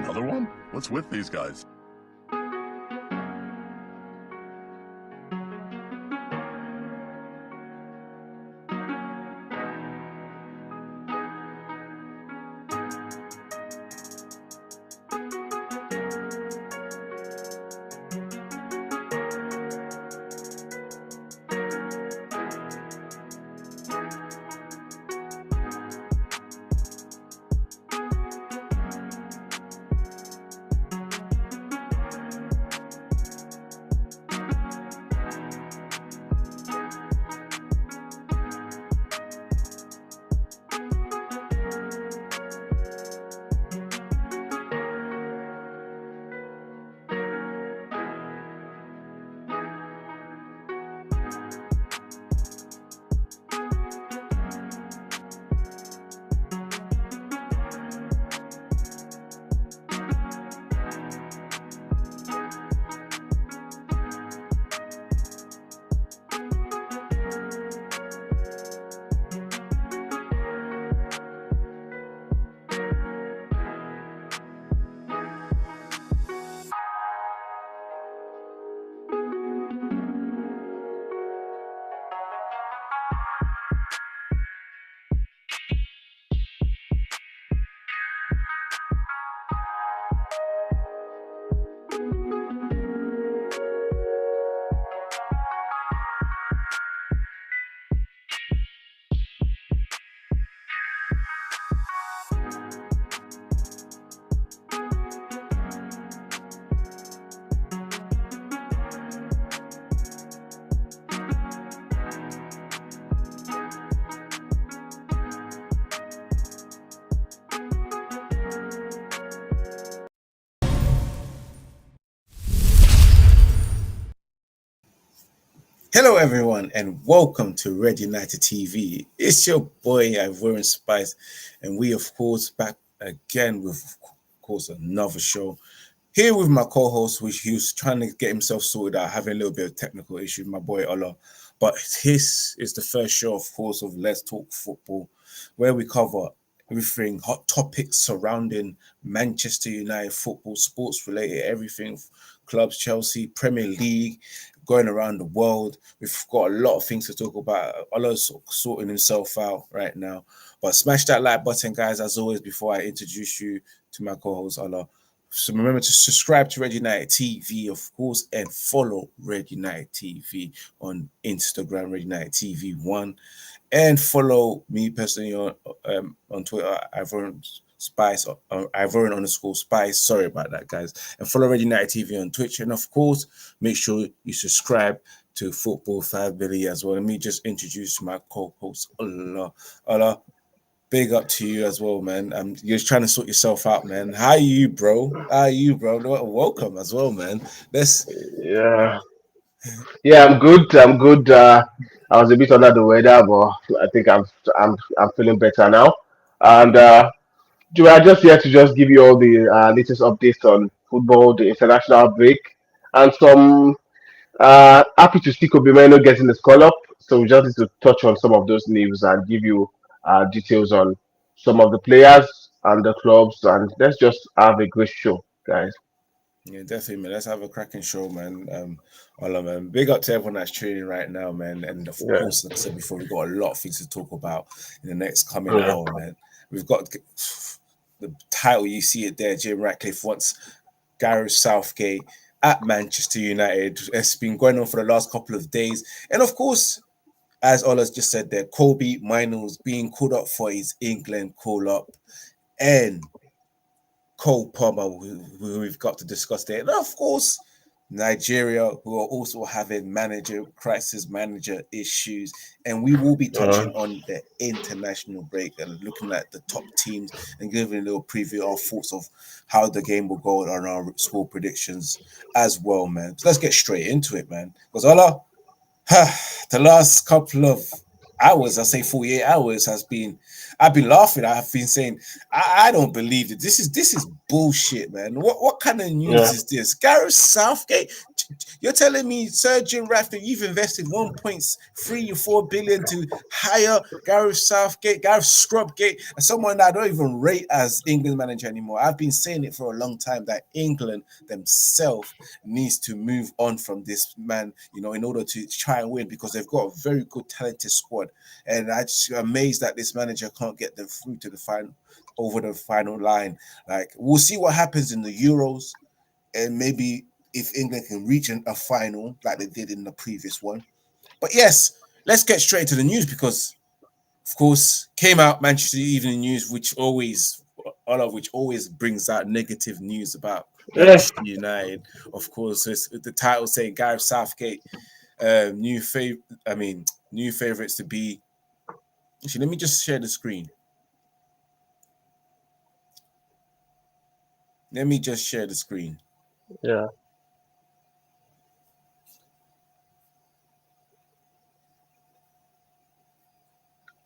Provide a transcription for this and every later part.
Another one? What's with these guys? Hello, everyone, and welcome to Red United TV. It's your boy, Ivorian Spice, and we, of course, back again with, of course, another show. Here with my co-host, which he was trying to get himself sorted out, having a little bit of technical issue, my boy Ola. But this is the first show, of course, of Let's Talk Football, where we cover everything, hot topics surrounding Manchester United football, sports related, everything, clubs, Chelsea, Premier League, going around the world. We've got a lot of things to talk about. Ola's sorting himself out right now. But smash that like button, guys, as always, before I introduce you to my co-host, Ola. So remember to subscribe to Red United TV, of course, and follow Red United TV on Instagram, Red United TV1. And follow me personally on Twitter, Ivorian Spice, Ivorian_Spice. Sorry about that, guys. And follow Red United TV on Twitch. And of course, make sure you subscribe to Football 5 Billy as well. Let me just introduce my co-host, Ola. Big up to you as well, man. You're trying to sort yourself out, man. How are you, bro? Welcome as well, man. Yeah, I'm good. I'm good. I was a bit under the weather, but I think I'm feeling better now. And we are just here to just give you all the latest updates on football, the international break, and some. Happy to see Kobbie Mainoo getting the call up. So we just need to touch on some of those names and give you details on some of the players and the clubs, and let's just have a great show, guys. Yeah, definitely, man. Let's have a cracking show, man. Ola, man. Big up to everyone that's tuning right now, man. And of Yeah. course, like I said before, we've got a lot of things to talk about in the next coming Yeah. hour, man. We've got the title, you see it there. Jim Ratcliffe wants Gareth Southgate at Manchester United. It's been going on for the last couple of days. And of course, as Ola's just said there, Kobbie Mainoo's being called up for his England call up. And Cole Palmer, who we've got to discuss there. And of course, Nigeria, who are also having crisis manager issues. And we will be touching on the international break and looking at the top teams and giving a little preview of our thoughts of how the game will go on our score predictions as well, man. So let's get straight into it, man. Because Ola, the last couple of hours, I say 48 hours, I've been laughing. I've been saying, I don't believe it. This is bullshit, man. What kind of news Yeah. is this? Gareth Southgate, You're telling me Sir Jim Ratcliffe, you've invested 1.34 billion to hire Gareth Southgate, Gareth Scrubgate, and someone that I don't even rate as England manager anymore. I've been saying it for a long time that England themselves needs to move on from this man, you know, in order to try and win, because they've got a very good talented squad. And I'm just amazed that this manager can't get them through to the final, over the final line. Like, we'll see what happens in the Euros, and maybe if England can reach a final like they did in the previous one. But yes, let's get straight to the news, because, of course, came out Manchester Evening News, which always brings out negative news about Manchester United. Of course, it's the title saying Gareth Southgate, new favorites to be. Actually, let me just share the screen. Let me just share the screen. Yeah.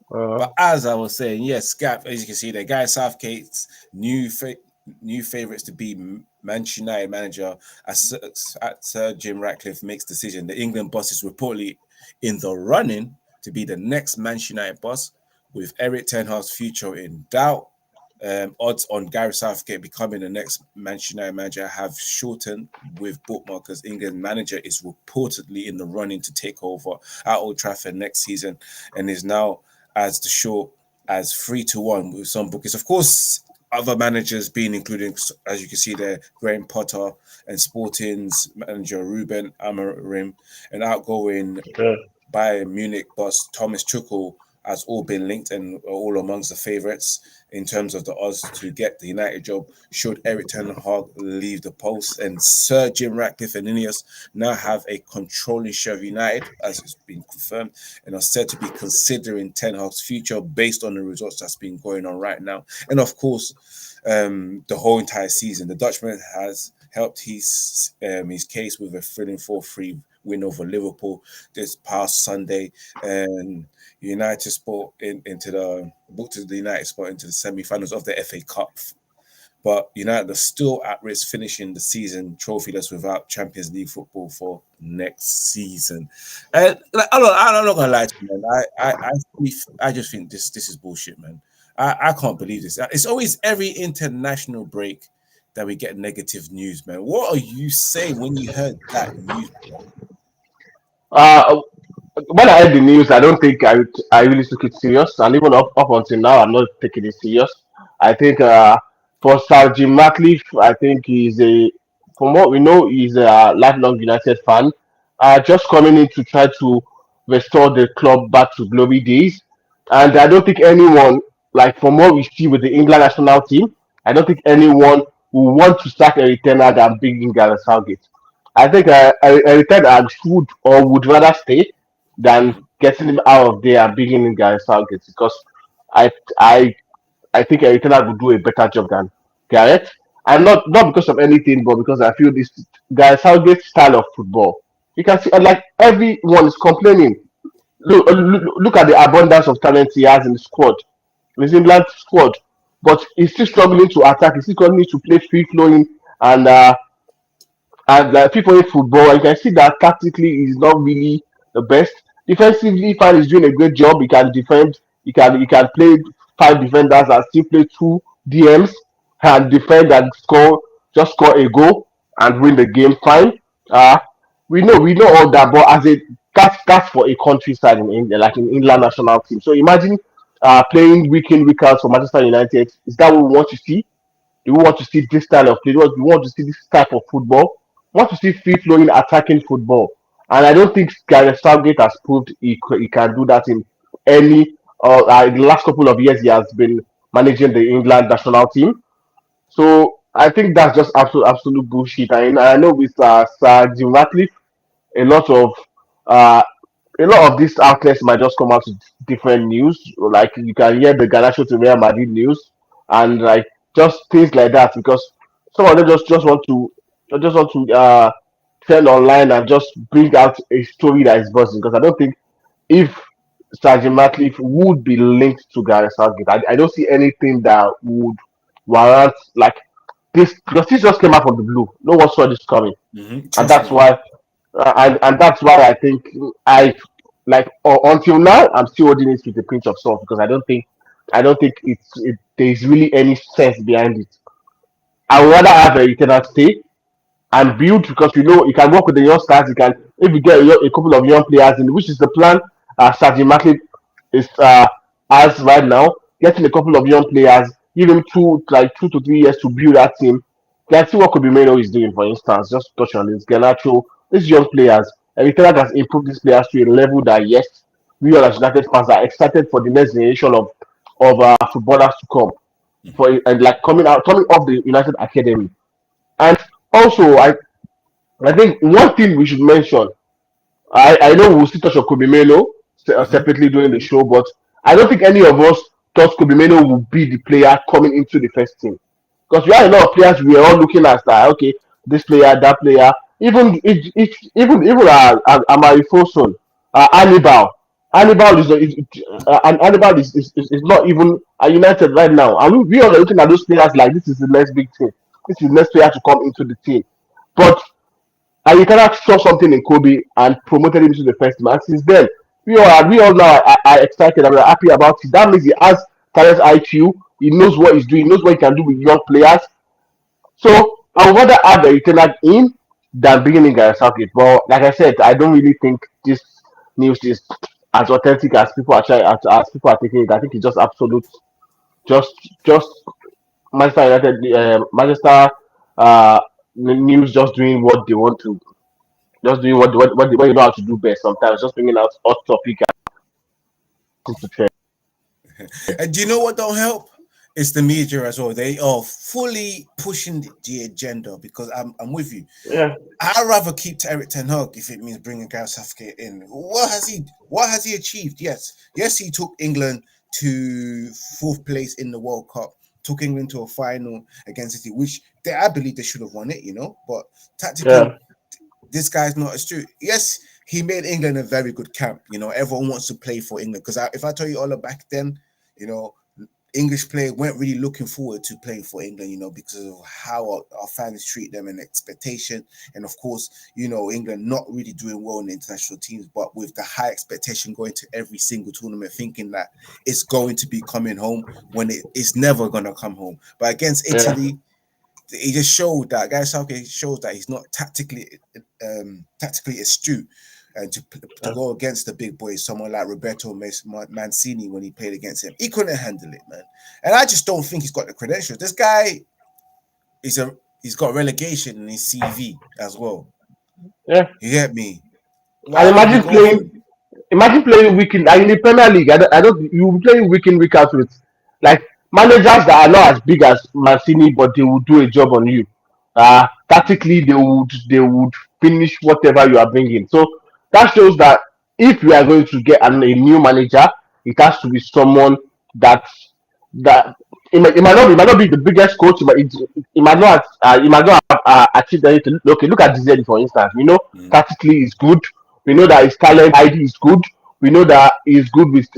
But as I was saying, yes, Gap, as you can see there, Gareth Southgate's new favourites to be Manchester United manager as Sir Jim Ratcliffe makes decision. The England boss is reportedly in the running to be the next Manchester United boss, with Eric Ten Hag's future in doubt. Odds on Gareth Southgate becoming the next Manchester United manager have shortened, with bookmakers. England manager is reportedly in the running to take over at Old Trafford next season, and is now as the short as 3-1 with some bookies. Of course, other managers being included, as you can see there, Graham Potter and Sporting's manager Ruben Amorim, and outgoing Bayern Munich boss Thomas Tuchel has all been linked and are all amongst the favourites in terms of the odds to get the United job should Eric Ten Hag leave the post. And Sir Jim Ratcliffe and Ineos now have a controlling share of United, as it's been confirmed, and are said to be considering Ten Hag's future based on the results that's been going on right now. And of course, the whole entire season, the Dutchman has helped his case with a thrilling 4-3 win over Liverpool this past Sunday, and United spot into the United spot into the semi-finals of the FA Cup. But United are still at risk finishing the season trophyless without Champions League football for next season. And I'm not gonna lie to you, man. I just think this is bullshit, man. I can't believe this. It's always every international break that we get negative news, man. What are you saying when you heard that news? When I heard the news, I don't think I really took it serious, and even up until now, I'm not taking it serious. I think for Sir Jim Ratcliffe, I think from what we know, he's a lifelong United fan, just coming in to try to restore the club back to glory days. And I don't think anyone, like from what we see with the England national team, I don't think anyone will want to sack Eric Ten Hag and bring in Gareth Southgate. I think Eric Ten Hag should or would rather stay than getting him out of there and bringing in Gareth Southgate, because I I I think Eric Ten Hag will do a better job than Gareth, and not because of anything, but because I feel this Gareth Southgate's style of football. You can see, like everyone is complaining. Look at the abundance of talent he has in the squad, his England squad, but he's still struggling to attack. He's still struggling to play free flowing and people in football. You can see that tactically he's not really the best. Defensively, Fan is doing a great job. He can defend. He can play five defenders and still play two DMs and defend and score a goal and win the game. Fine. Uh we know all that, but that's for a countryside like in England national team. So imagine playing week in week out for Manchester United. Is that what we want to see? Do we want to see this style of play? Do we want to see this type of football? We want to see free flowing attacking football. And I don't think Gareth Southgate has proved he can do that in any the last couple of years he has been managing the England national team. So I think that's just absolute bullshit. I know with Sir Jim Ratcliffe, a lot of uh, these outlets might just come out with different news. Like you can hear the Ganacho to Real Madrid news and like just things like that, because some of them just want to trend online and just bring out a story that is buzzing. Because I don't think if Sergeant Ratcliffe would be linked to Gareth Southgate, I don't see anything that would warrant like this, because this just came out from the blue. No one saw this coming, and Trust that's me. why And that's why I think I like until now I'm still holding it with a pinch of salt because I don't think there's really any sense behind it. I would rather have a eternal stay and build because you can work with the young stars. You can if you get a couple of young players in, which is the plan. Sergeant Market is has right now, getting a couple of young players, give him 2 to 3 years to build that team. Can see what Kobbie Mainoo is doing, for instance. Just to touch on this, Garnacho, these young players, and we feel has improved these players to a level that yes, we all as United fans are excited for the next generation of footballers to come for and like coming off the United Academy. And also, I think one thing we should mention. I know we'll still touch on Kobbie Mainoo Mhm. separately during the show, but I don't think any of us thought Kobbie Mainoo would be the player coming into the first team. Because we had a lot of players we were all looking at that, okay, this player, that player, even Amari Fosun, Hannibal. Hannibal is not even at United right now. And we all are looking at those players like this is the next big thing. This is the next player to come into the team. But and you cannot saw something in Kobe and promoted him to the first team. And since then, we all now are excited and we're happy about it. That means he has talent IQ. He knows what he's doing. He knows what he can do with young players. So I would rather have a returner in than bringing in Gareth Southgate. But like I said, I don't really think this news is as authentic as people are trying as people are taking it. I think it's just absolute, just just Manchester United, Manchester uh, news just doing what they want to just doing what you know how to do best sometimes, just bringing out hot topic and to trend. And do you know what don't help? It's the media as well. They are fully pushing the agenda because I'm with you. Yeah, I'd rather keep to Eric Ten Hag if it means bringing Gareth Southgate in. What has he achieved? Yes, he took England to fourth place in the World Cup, took England to a final against City, which I believe they should have won it, But tactically, yeah, this guy's not astute. Yes, he made England a very good camp. Everyone wants to play for England because if I tell you all back then, you know, English players weren't really looking forward to playing for England, because of how our fans treat them and expectation. And of course, England not really doing well in the international teams, but with the high expectation going to every single tournament, thinking that it's going to be coming home when it's never going to come home. But against yeah. Italy, he just showed that Southgate shows that he's not tactically astute, and to Yeah. go against the big boys, someone like Roberto Mancini when he played against him, he couldn't handle it, man. And I just don't think he's got the credentials. This guy he's got relegation in his CV as well. Yeah. You get me? And Why would you go for him? imagine playing week in like in the Premier League. I don't you will be playing week out with like managers that are not as big as Mancini, but they will do a job on you. Tactically, they would finish whatever you are bringing. So that shows that if we are going to get a new manager, it has to be someone that that it might not be the biggest coach, but it might not have achieved anything. Okay, look at Dzedi for instance. We know Mm, tactically is good. We know that his talent ID is good. We know that he's good with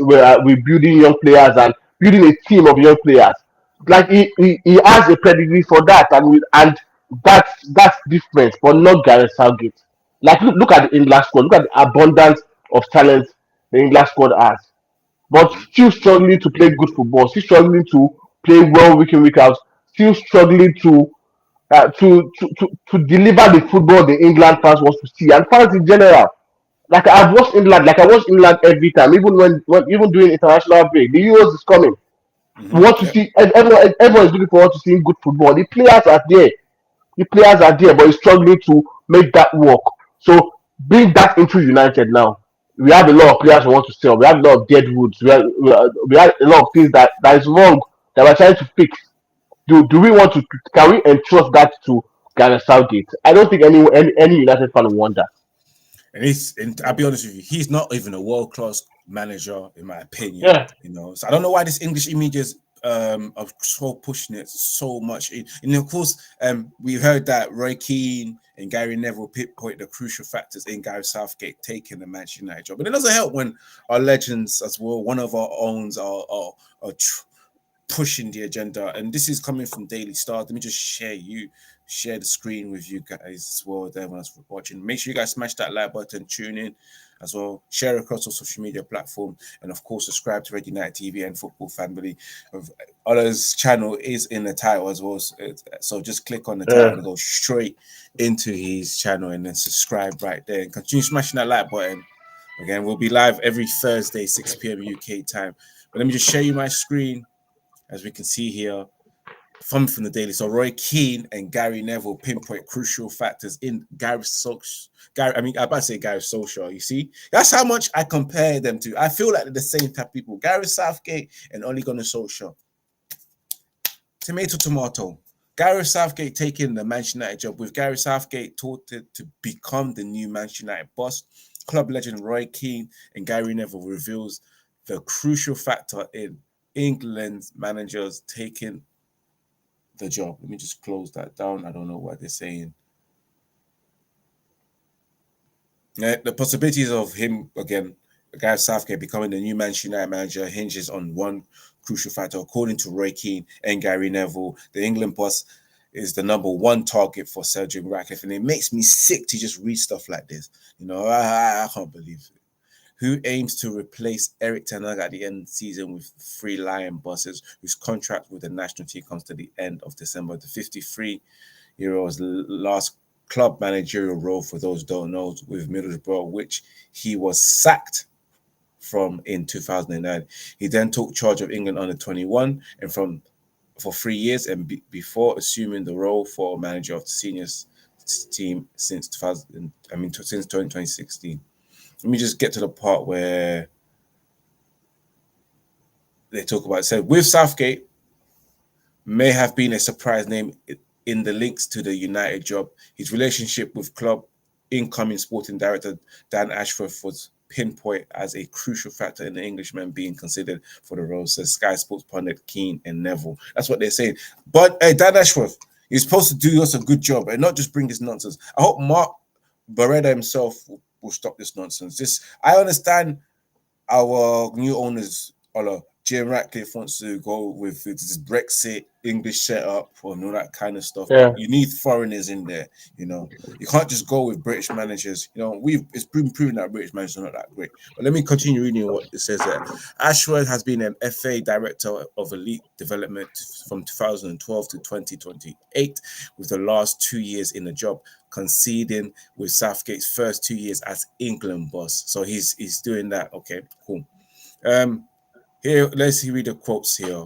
building young players and building a team of young players. Like he has a pedigree for that, and that's different, but not Gareth Southgate. Like look at the England squad. Look at the abundance of talent the England squad has, but mm-hmm, still struggling to play good football, still struggling to play well week in week out, still struggling to deliver the football the England fans want to see and fans in general. Like I watch England every time, even when even during international break, the Euros is coming. We mm-hmm. want to Yep. see everyone is looking forward to seeing good football. The players are there, but he's struggling to make that work. So bring that into United now. We have a lot of players we want to sell. We have a lot of dead woods. We have a lot of things that is wrong that we're trying to fix. Do we want to? Can we entrust that to Gareth Southgate? I don't think any United fan will want that. And I'll be honest with you, he's not even a world class manager, in my opinion. Yeah, So I don't know why this English images are so pushing it so much. And of course, we heard that Roy Keane and Gary Neville pinpoint the crucial factors in Gareth Southgate taking the Manchester United job. But it doesn't help when our legends as well, one of our owns are pushing the agenda. And this is coming from Daily Star. Let me just share the screen with you guys as well. Everyone else watching. Make sure you guys smash that like button, tune in as well, share across all social media platforms, and of course subscribe to Red United TV and Football Family. Others channel is in the title as well, so just click on the title and go straight into his channel and then subscribe right there and continue smashing that like button. Again, we'll be live every Thursday 6 p.m. UK time. But let me just share you my screen, as we can see here from the Daily. So Roy Keane and Gary Neville pinpoint crucial factors in I'm about to say Gary Solskjaer. You see, that's how much I compare them to. I feel like they're the same type of people. Gary Southgate and Ole Gunnar Solskjaer. Tomato. Gary Southgate taking the Manchester United job, with Gary Southgate touted to become the new Manchester United boss. Club legend Roy Keane and Gary Neville reveals the crucial factor in England's managers taking the job. Let me just close that down. I don't know what they're saying. The possibilities of him, again, Gareth Southgate becoming the new Manchester United manager hinges on one crucial factor. According to Roy Keane and Gary Neville, the England boss is the number one target for Sir Jim Ratcliffe, and it makes me sick to just read stuff like this. You know, I can't believe it. Who aims to replace Eric Ten Hag at the end of the season with 3 Lion bosses, whose contract with the national team comes to the end of December. The 53-year-old's last club managerial role, for those who don't know, with Middlesbrough, which he was sacked from in 2009. He then took charge of England under 21 and for 3 years, and before assuming the role for manager of the senior team since 2016. Let me just get to the part where they talk about it. So with Southgate, may have been a surprise name in the links to the United job. His relationship with club incoming sporting director Dan Ashworth was pinpointed as a crucial factor in the Englishman being considered for the role, says Sky Sports pundit Keane and Neville. That's what they're saying. But Dan Ashworth, he's supposed to do us a good job and not just bring this nonsense. I hope Mark Beretta himself will stop this nonsense. I understand our new owners, Jim Ratcliffe, wants to go with this Brexit English setup and all that kind of stuff. Yeah. You need foreigners in there. You know, you can't just go with British managers. You know, it's been proven that British managers are not that great. But let me continue reading what it says there. Ashworth has been an FA director of elite development from 2012 to 2028, with the last 2 years in the job, conceding with Southgate's first 2 years as England boss. So he's doing that. Okay, cool. Here, let's read the quotes here.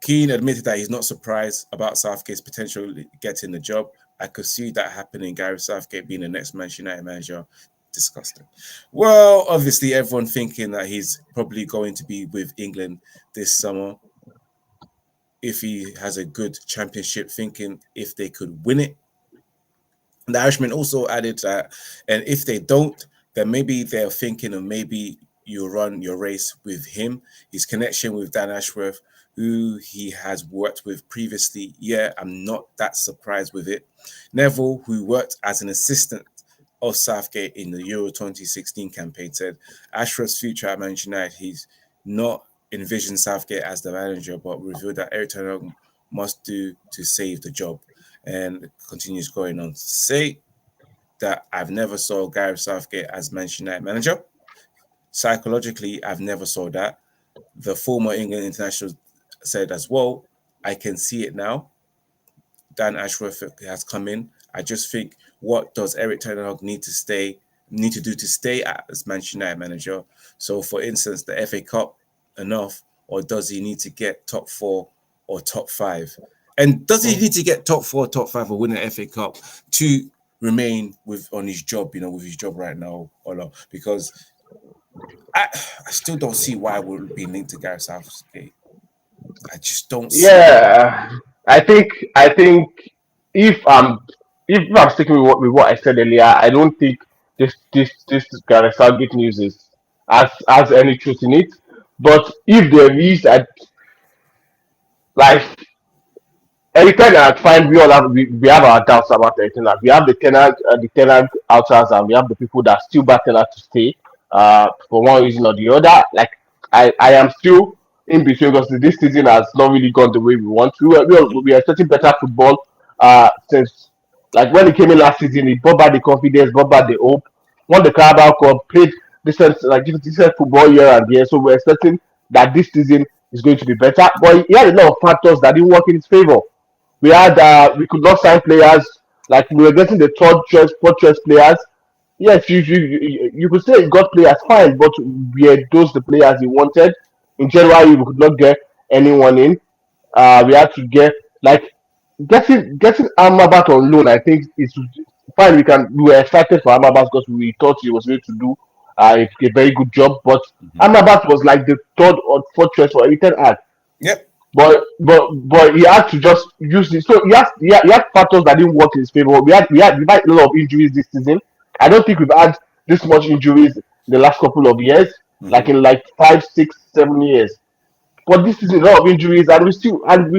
Keane admitted that he's not surprised about Southgate's potential getting the job. I could see that happening. Gary Southgate being the next Manchester United manager. Disgusting. Well, obviously, everyone thinking that he's probably going to be with England this summer if he has a good championship, thinking if they could win it. The Irishman also added that, and if they don't, then maybe they're thinking of maybe you run your race with him. His connection with Dan Ashworth, who he has worked with previously, yeah, I'm not that surprised with it. Neville, who worked as an assistant of Southgate in the Euro 2016 campaign, said Ashworth's future at Manchester United, he's not envisioned Southgate as the manager, but revealed that Eric Ten Hag must do to save the job. And it continues going on to say that I've never saw Gareth Southgate as Manchester United manager. Psychologically, I've never saw that. The former England international said as well, I can see it now. Dan Ashworth has come in. I just think, what does Eric Ten Hag need to do to stay as Manchester United manager? So, for instance, the FA Cup enough, or does he need to get top 4 or top 5? And does he need to get top 4, top 5, or win an FA Cup to remain on his job? With his job right now, or not? Because I still don't see why it would be linked to Gareth Southgate. I just don't see. Yeah, I think if I'm sticking with what I said earlier, I don't think this Gareth Southgate news has any truth in it. But if there is, like anytime I find we all have our doubts about anything. Like we have the tenant outsiders, and we have the people that still back Ten Hag to stay for one reason or the other. Like I am still in between because this season has not really gone the way we want to. We are expecting better football, since like when he came in last season, he brought back the confidence, brought back the hope, won the Carabao Cup, played decent football year and year. So we're expecting that this season is going to be better. But he had a lot of factors that didn't work in his favor. We could not sign players, like we were getting the third choice, fourth choice players. Yes, you could say he got players fine, but were those the players he wanted? In January, we could not get anyone in. We had to get like getting Amrabat on loan. I think it's fine. We were excited for Amrabat because we thought he was going to do a very good job. But Amrabat was like the third or fourth choice for Elite Eyewear. Yep. But he had to just use it. So he had factors that didn't work in his favor. We had a lot of injuries this season. I don't think we've had this much injuries in the last couple of years, like in like 5, 6, 7 years. But this is a lot of injuries, and we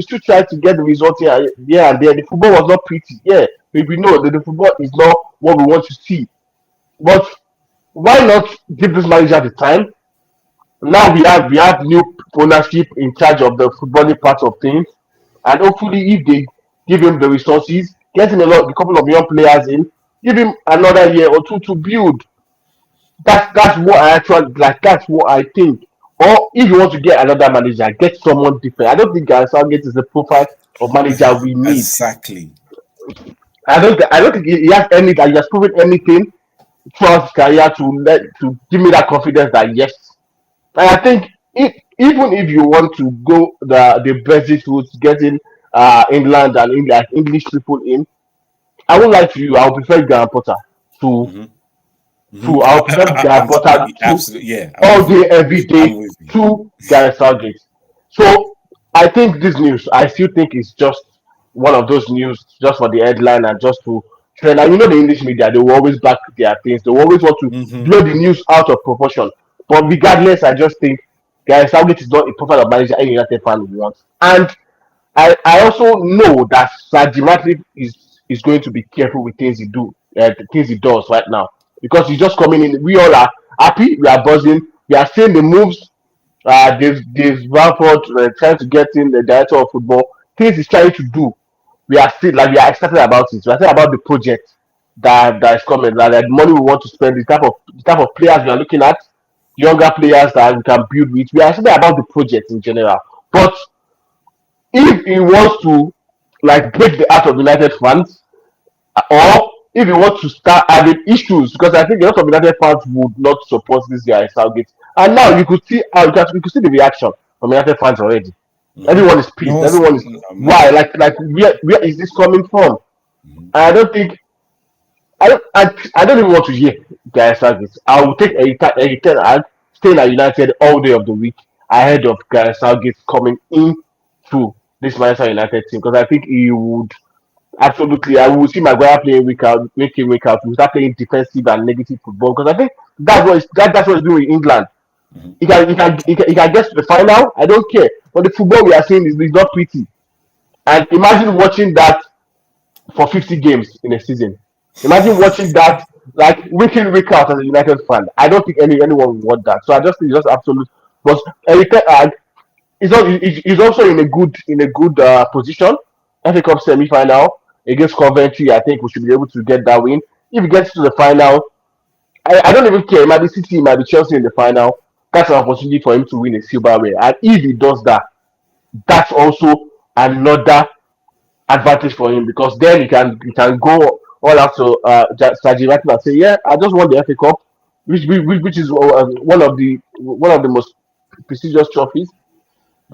still try to get the results here and there. The football was not pretty. Yeah, we know that the football is not what we want to see. But why not give this manager the time? Now we have new ownership in charge of the footballing part of things, and hopefully, if they give him the resources, get him a couple of young players in, give him another year or two to build. That's what I actually like. That's what I think. Or if you want to get another manager, get someone different. I don't think Gareth Southgate is the profile of manager we need. Exactly. I don't think he has any that he has proven anything throughout his career to give me that confidence that yes. And I think even if you want to go the Brexit route, getting England and English people in, I won't lie to you. I would prefer Graham Potter to I would prefer Graham Potter to Absolutely, yeah. all day, every I'm day with you. to Gareth Southgate. So I think this news, I still think it's just one of those news just for the headline and just to trend. And you know the English media, they will always back their things. They will always want to blow the news out of proportion. But regardless, I just think Gareth Southgate is not a profile of manager any United fan wants. And I also know that Sir Jim Ratcliffe is going to be careful with the things he does right now because he's just coming in. We all are happy, we are buzzing, we are seeing the moves. Dave Bamford trying to get in the director of football. Things he's trying to do. We are excited about it. We are excited about the project that is coming. That the money we want to spend, the type of players we are looking at, younger players that we can build with. We are excited about the project in general. But if he wants to like break the heart of United fans, or if he wants to start having issues, because I think a lot of United fans would not support this guy Southgate. And now you could see how you could see the reaction from United fans already. Everyone is pissed. No, Everyone is why like where is this coming from? I don't think I don't even want to hear guys Southgate. I will take a ten and staying at United all day of the week ahead of Gareth Southgate coming in to this Manchester United team because I think he would absolutely. I will see Maguire playing week out. We start playing defensive and negative football because I think that's what he's doing in England. He can get to the final. I don't care, but the football we are seeing is not pretty. And imagine watching that for 50 games in a season. Imagine watching that like week in week out as a United fan. I don't think anyone would want that. So I just think it's just absolute. But Eric Ten Hag is also in a good position. FA Cup semi final against Coventry. I think we should be able to get that win. If he gets to the final, I don't even care. It might be City, it might be Chelsea in the final. That's an opportunity for him to win a silverware. And if he does that, that's also another advantage for him because then he can go all out to Saji Ratcliffe and say, yeah, I just won the FA Cup, which is one of the most prestigious trophies.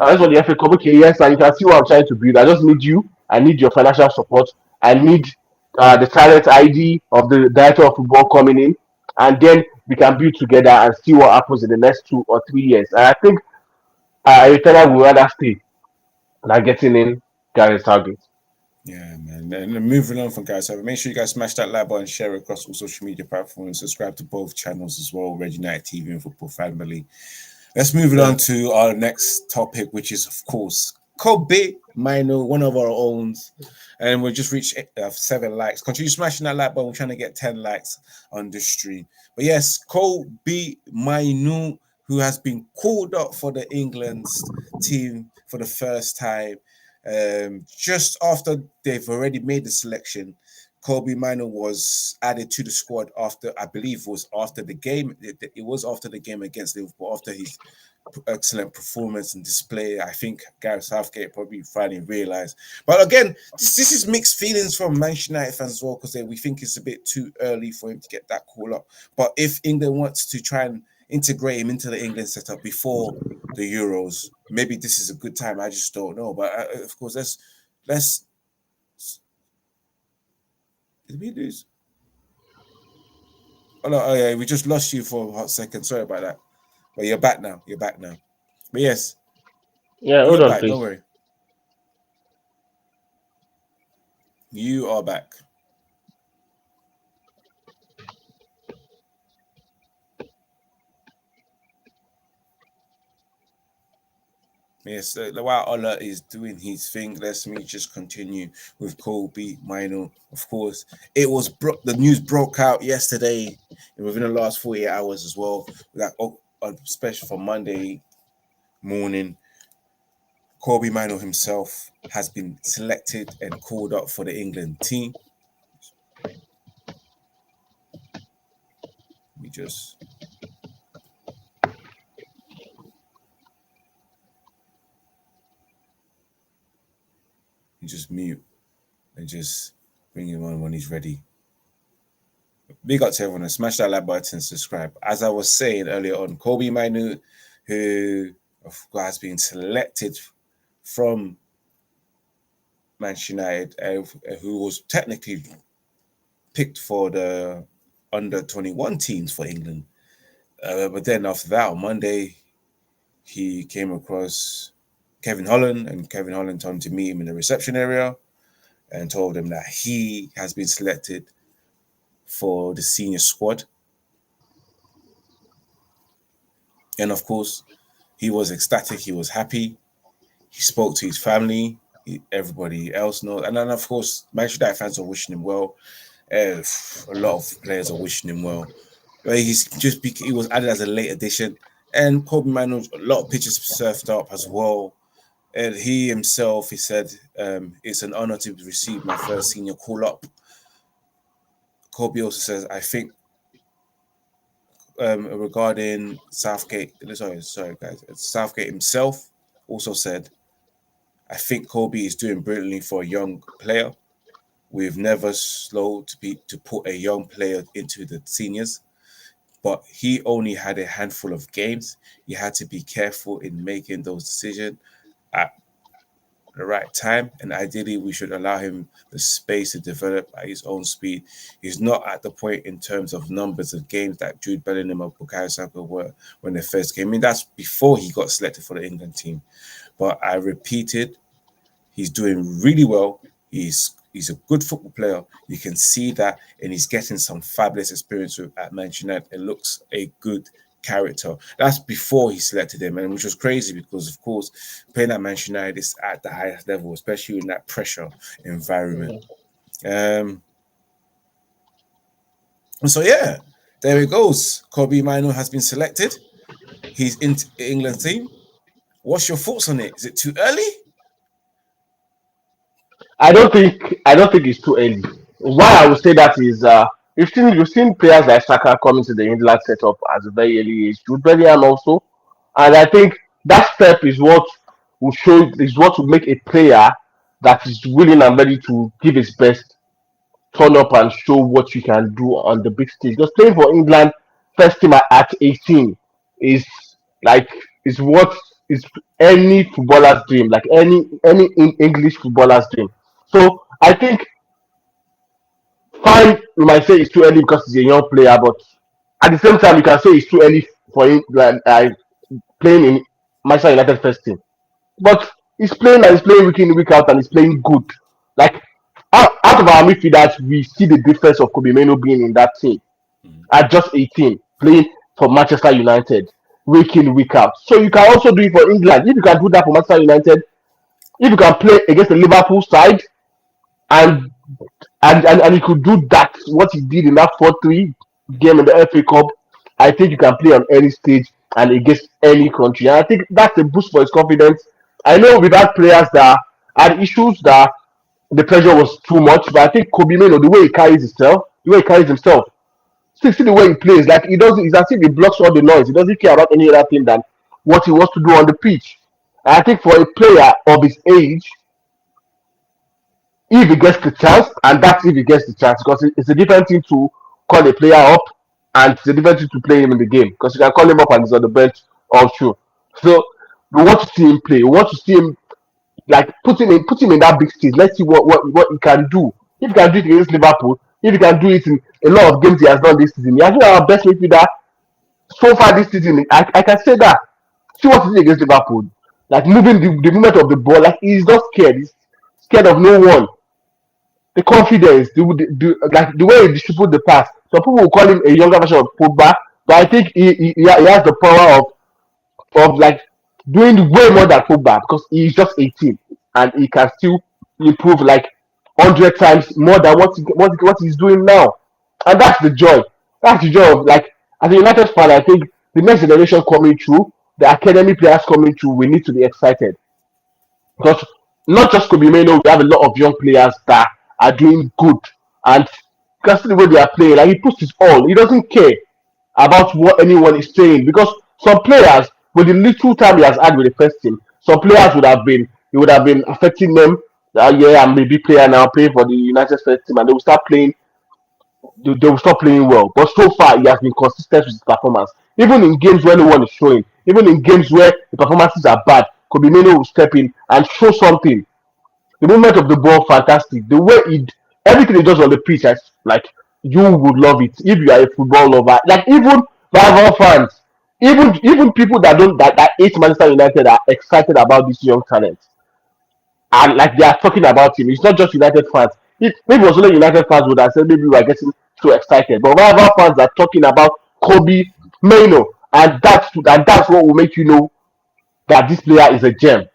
And that's what the FA Cup. Okay, yes, and you can see what I'm trying to build. I just need you. I need your financial support. I need the talent ID of the director of football coming in, and then we can build together and see what happens in the next 2 or 3 years. And I think Eternal will rather stay than getting in Gareth Southgate. Yeah, man. And moving on from guys, so make sure you guys smash that like button, share it across all social media platforms, subscribe to both channels as well, Red United TV and Football Family. Let's move it on to our next topic, which is, of course, Kobbie Mainoo, one of our own. And we'll just reach 7 likes. Continue smashing that like button. We're trying to get 10 likes on the stream. But yes, Kobbie Mainoo, who has been called up for the England's team for the first time. Just after they've already made the selection, Kobbie Mainoo was added to the squad after, I believe, it was after the game. It was after the game against Liverpool, after his excellent performance and display. I think Gareth Southgate probably finally realised. But again, this is mixed feelings from Manchester United fans as well, because we think it's a bit too early for him to get that call up. But if England wants to try and integrate him into the England setup before the Euros, maybe this is a good time. I just don't know. But of course, let's. Did we lose? Oh no! Oh yeah, we just lost you for a hot second. Sorry about that. But you're back now. But yes. Yeah, hold on, back, please. Don't worry. You are back. Yes, while Ola is doing his thing, let's me just continue with Kobbie Mainoo. Of course, it was the news broke out yesterday within the last 48 hours as well. That especially for Monday morning, Kobbie Mainoo himself has been selected and called up for the England team. We just mute and just bring him on when he's ready. Big up to everyone, smash that like button, subscribe. As I was saying earlier on, Kobbie Mainoo, who has been selected from Manchester United, who was technically picked for the under-21 teams for England. But then after that, on Monday, he came across Kevin Holland, and Kevin Holland told him to meet him in the reception area and told him that he has been selected for the senior squad. And of course, he was ecstatic. He was happy. He spoke to his family. Everybody else knows. And then, of course, Manchester United fans are wishing him well. A lot of players are wishing him well. But he was added as a late addition. And Kobbie Mainoo, a lot of pictures surfed up as well. And he himself, he said, it's an honor to receive my first senior call-up. Kobbie also says, I think regarding Southgate, sorry guys, Southgate himself also said, I think Kobbie is doing brilliantly for a young player. We've never slowed to put a young player into the seniors, but he only had a handful of games. He had to be careful in making those decisions at the right time, and ideally we should allow him the space to develop at his own speed. He's not at the point in terms of numbers of games that Jude Bellingham or Bukayo Saka were when they first came in. That's before he got selected for the England team. But I repeated, he's doing really well. He's a good football player. You can see that, and he's getting some fabulous experience at Manchester United. It looks a good character. That's before he selected him, and which was crazy because, of course, playing at Manchester United is at the highest level, especially in that pressure environment. And so, yeah, there it goes. Kobbie Mainoo has been selected. He's in the England team. What's your thoughts on it? Is it too early? I don't think it's too early. Why I would say that is you've seen players like Saka coming to the England setup at a very early age. Jude Bellingham also, and I think that step is what will make a player that is willing and ready to give his best, turn up and show what you can do on the big stage. Just playing for England first team at 18 is like is what is any footballer's dream, like any English footballer's dream. So I think fine, you might say it's too early because he's a young player, but at the same time you can say it's too early for him playing in Manchester United first team. But he's playing week in, week out, and he's playing good. Like out of our midfielders, we see the difference of Kobbie Mainoo being in that team at just 18, playing for Manchester United week in, week out. So you can also do it for England. If you can do that for Manchester United, if you can play against the Liverpool side and he could do that, what he did in that 4-3 game in the FA Cup, I think you can play on any stage and against any country. And I think that's a boost for his confidence. I know we've had players that had issues that the pressure was too much. But I think Kobbie Mainoo, the way he carries himself, see the way he plays, like he doesn't. It's as if he blocks all the noise. He doesn't care about any other thing than what he wants to do on the pitch. And I think for a player of his age, if he gets the chance, and that's if he gets the chance, because it's a different thing to call a player up, and it's a different thing to play him in the game, because you can call him up and he's on the bench all through. So we want to see him play. We want to see him like put him in that big stage. Let's see what he can do. If he can do it against Liverpool, if he can do it in a lot of games he has done this season, he has been our best midfielder so far this season. I can say that. See what he did against Liverpool, like moving the movement of the ball, like he's not scared. He's scared of no one. The confidence, like the way he distributes the pass. Some people will call him a younger version of Pogba, but I think he has the power of like doing way more than Pogba because he's just 18 and he can still improve like 100 times more than what he's doing now. And that's the joy. That's the joy of like as a United fan, I think the next generation coming through, the academy players coming through, we need to be excited. Because not just Kobbie Mainoo, we have a lot of young players that are doing good. And you can see the way they are playing. Like he puts his all. He doesn't care about what anyone is saying. Because some players, with the little time he has had with the first team, some players would have been affecting them. Yeah, I'm a big player now, playing for the United first team, and they will start playing. They will stop playing well. But so far, he has been consistent with his performance. Even in games where no one is showing, even in games where the performances are bad, Kobbie Mainoo will step in and show something. The movement of the ball, fantastic. The way everything he does on the pitch, like you would love it if you are a football lover. Like even rival fans, even people that hate Manchester United are excited about this young talent, and like they are talking about him. It's not just United fans. If maybe it was only United fans would have said maybe we are getting too excited, but rival fans are talking about Kobbie Mainoo, and that's what will make you know that this player is a gem.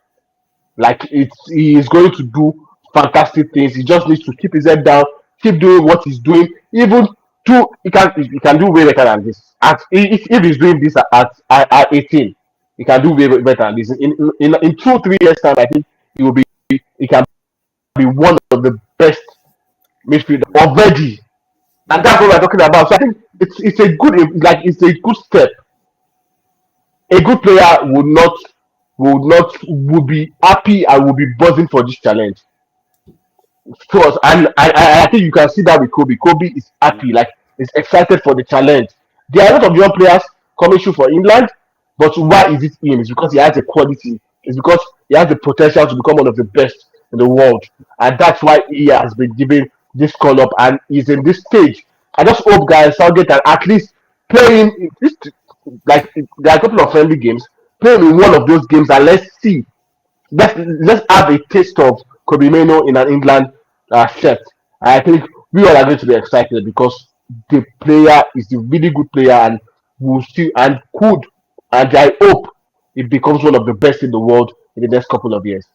Like he is going to do fantastic things. He just needs to keep his head down, keep doing what he's doing. Even he can do way better than this. If he's doing this at 18, he can do way better than this. In 2-3 years time, I think he can be one of the best midfielders already. And that's what we're talking about. So I think it's a good step. A good player would be happy and would be buzzing for this challenge. So I think you can see that with Kobbie. Kobbie is happy, like he's excited for the challenge. There are a lot of young players coming through for England, but why is it him? It's because he has the quality. It's because he has the potential to become one of the best in the world, and that's why he has been given this call up and he's in this stage. I just hope guys Southgate can at least play in this, like there are a couple of friendly games. Play him in one of those games and let's see. Let's have a taste of Kobbie Mainoo in an England shirt. I think we all are going to be excited because the player is a really good player and will see and could and I hope it becomes one of the best in the world in the next couple of years.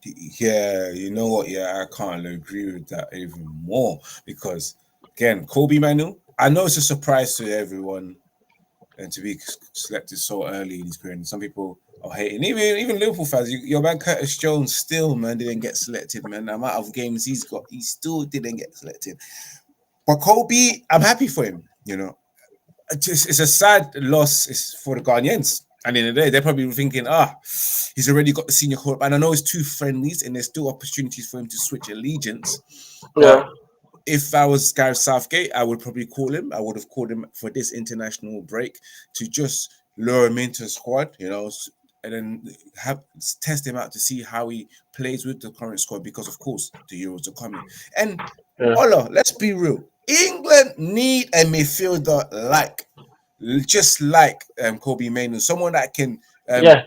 Yeah, you know what? Yeah, I can't agree with that even more because again, Kobbie Mainoo, I know it's a surprise to everyone and to be selected so early in his career. And some people are hating, even Liverpool fans. Your man Curtis Jones still, man, didn't get selected, man. The amount of games he's got, he still didn't get selected. But Kobbie, I'm happy for him. You know, it's a sad loss for the Ghanaians. And in the day, they're probably thinking, he's already got the senior call. And I know it's 2 friendlies, and there's still opportunities for him to switch allegiance. Yeah. But if I was Gareth Southgate, I would probably call him. I would have called him for this international break to just lure him into the squad, you know, and then test him out to see how he plays with the current squad. Because of course the Euros are coming. And Ola, let's be real. England need a midfielder just like Kobbie Mainoo, someone that can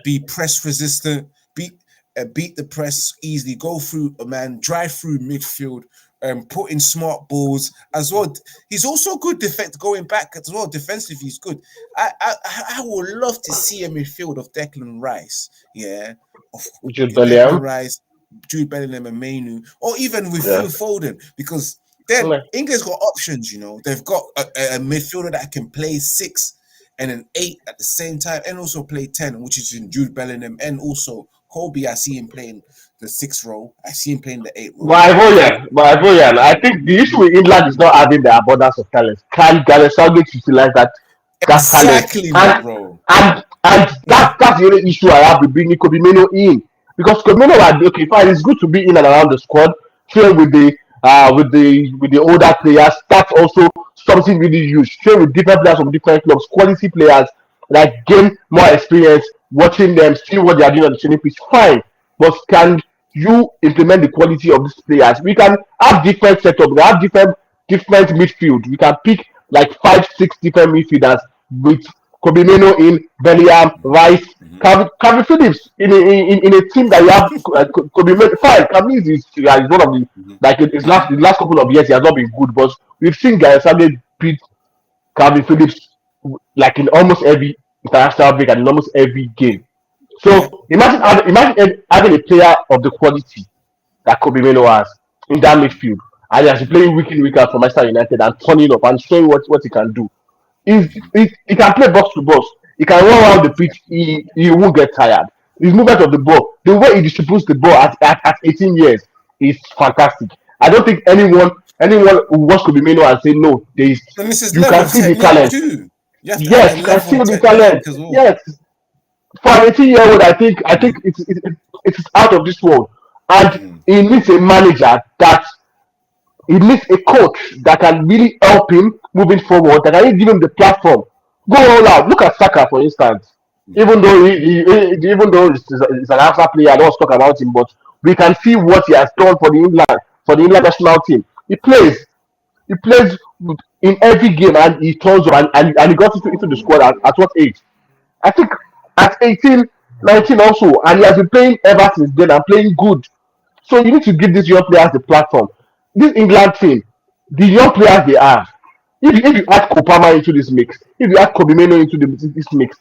be press resistant, beat the press easily, go through a man, drive through midfield, put in smart balls as well. He's also good going back as well. Defensively, he's good. I would love to see a midfield of Declan Rice, Jude Bellingham, Jude Bellingham and Mainoo, or even with Phil Foden, because then England's got options. You know, they've got a midfielder that can play 6 and an 8 at the same time, and also play 10, which is in Jude Bellingham, and also Kobbie. I see him playing the 6 role. I see him playing the 8 role. Ivorian. I think the issue with England is not having the abundance of talent. Can Gareth Southgate utilize that talent? Exactly, my bro. And that's the only issue I have with bringing Kobbie Mainoo in, because Kobbie Mainoo are okay. Fine, it's good to be in and around the squad, train with the older players. That's also something really huge. Train with different players from different clubs, quality players, like gain more experience, watching them, see what they are doing on the training pitch. Fine, but can you implement the quality of these players? We can have different setup. We have different midfield. We can pick like 5, 6 different midfielders with Kobbie Mainoo in Bellingham, Rice, Calvin Phillips in a team that you have Kobbie Mainoo. Fine, Calvin is one of the the last couple of years he has not been good, but we've seen Gareth Southgate beat Calvin Phillips like in almost every international break and in almost every game. So imagine having a player of the quality that Kobbie Mainoo has in that midfield, and he has been playing week in week out for Manchester United and turning up and showing what he can do. He can play box to box. He can run around the pitch. He won't get tired. His movement of the ball, the way he distributes the ball at 18 years is fantastic. I don't think anyone who wants Kobbie Mainoo and say no, you can see the talent. Yes, you can see the talent. Well. Yes, for an 18-year-old, I think it's out of this world, and he needs a manager that. He needs a coach that can really help him moving forward, that can really give him the platform. Go all out. Look at Saka, for instance. Even though he's an Arsenal player, I don't want to talk about him, but we can see what he has done for the England national team. He plays in every game, and he turns up, and he got into the squad at what age? I think at 18, 19 also, and he has been playing ever since then and playing good. So you need to give these young players the platform. This England team, the young players they have, if you add Kopama into this mix, if you add Kobbie Mainoo into this mix,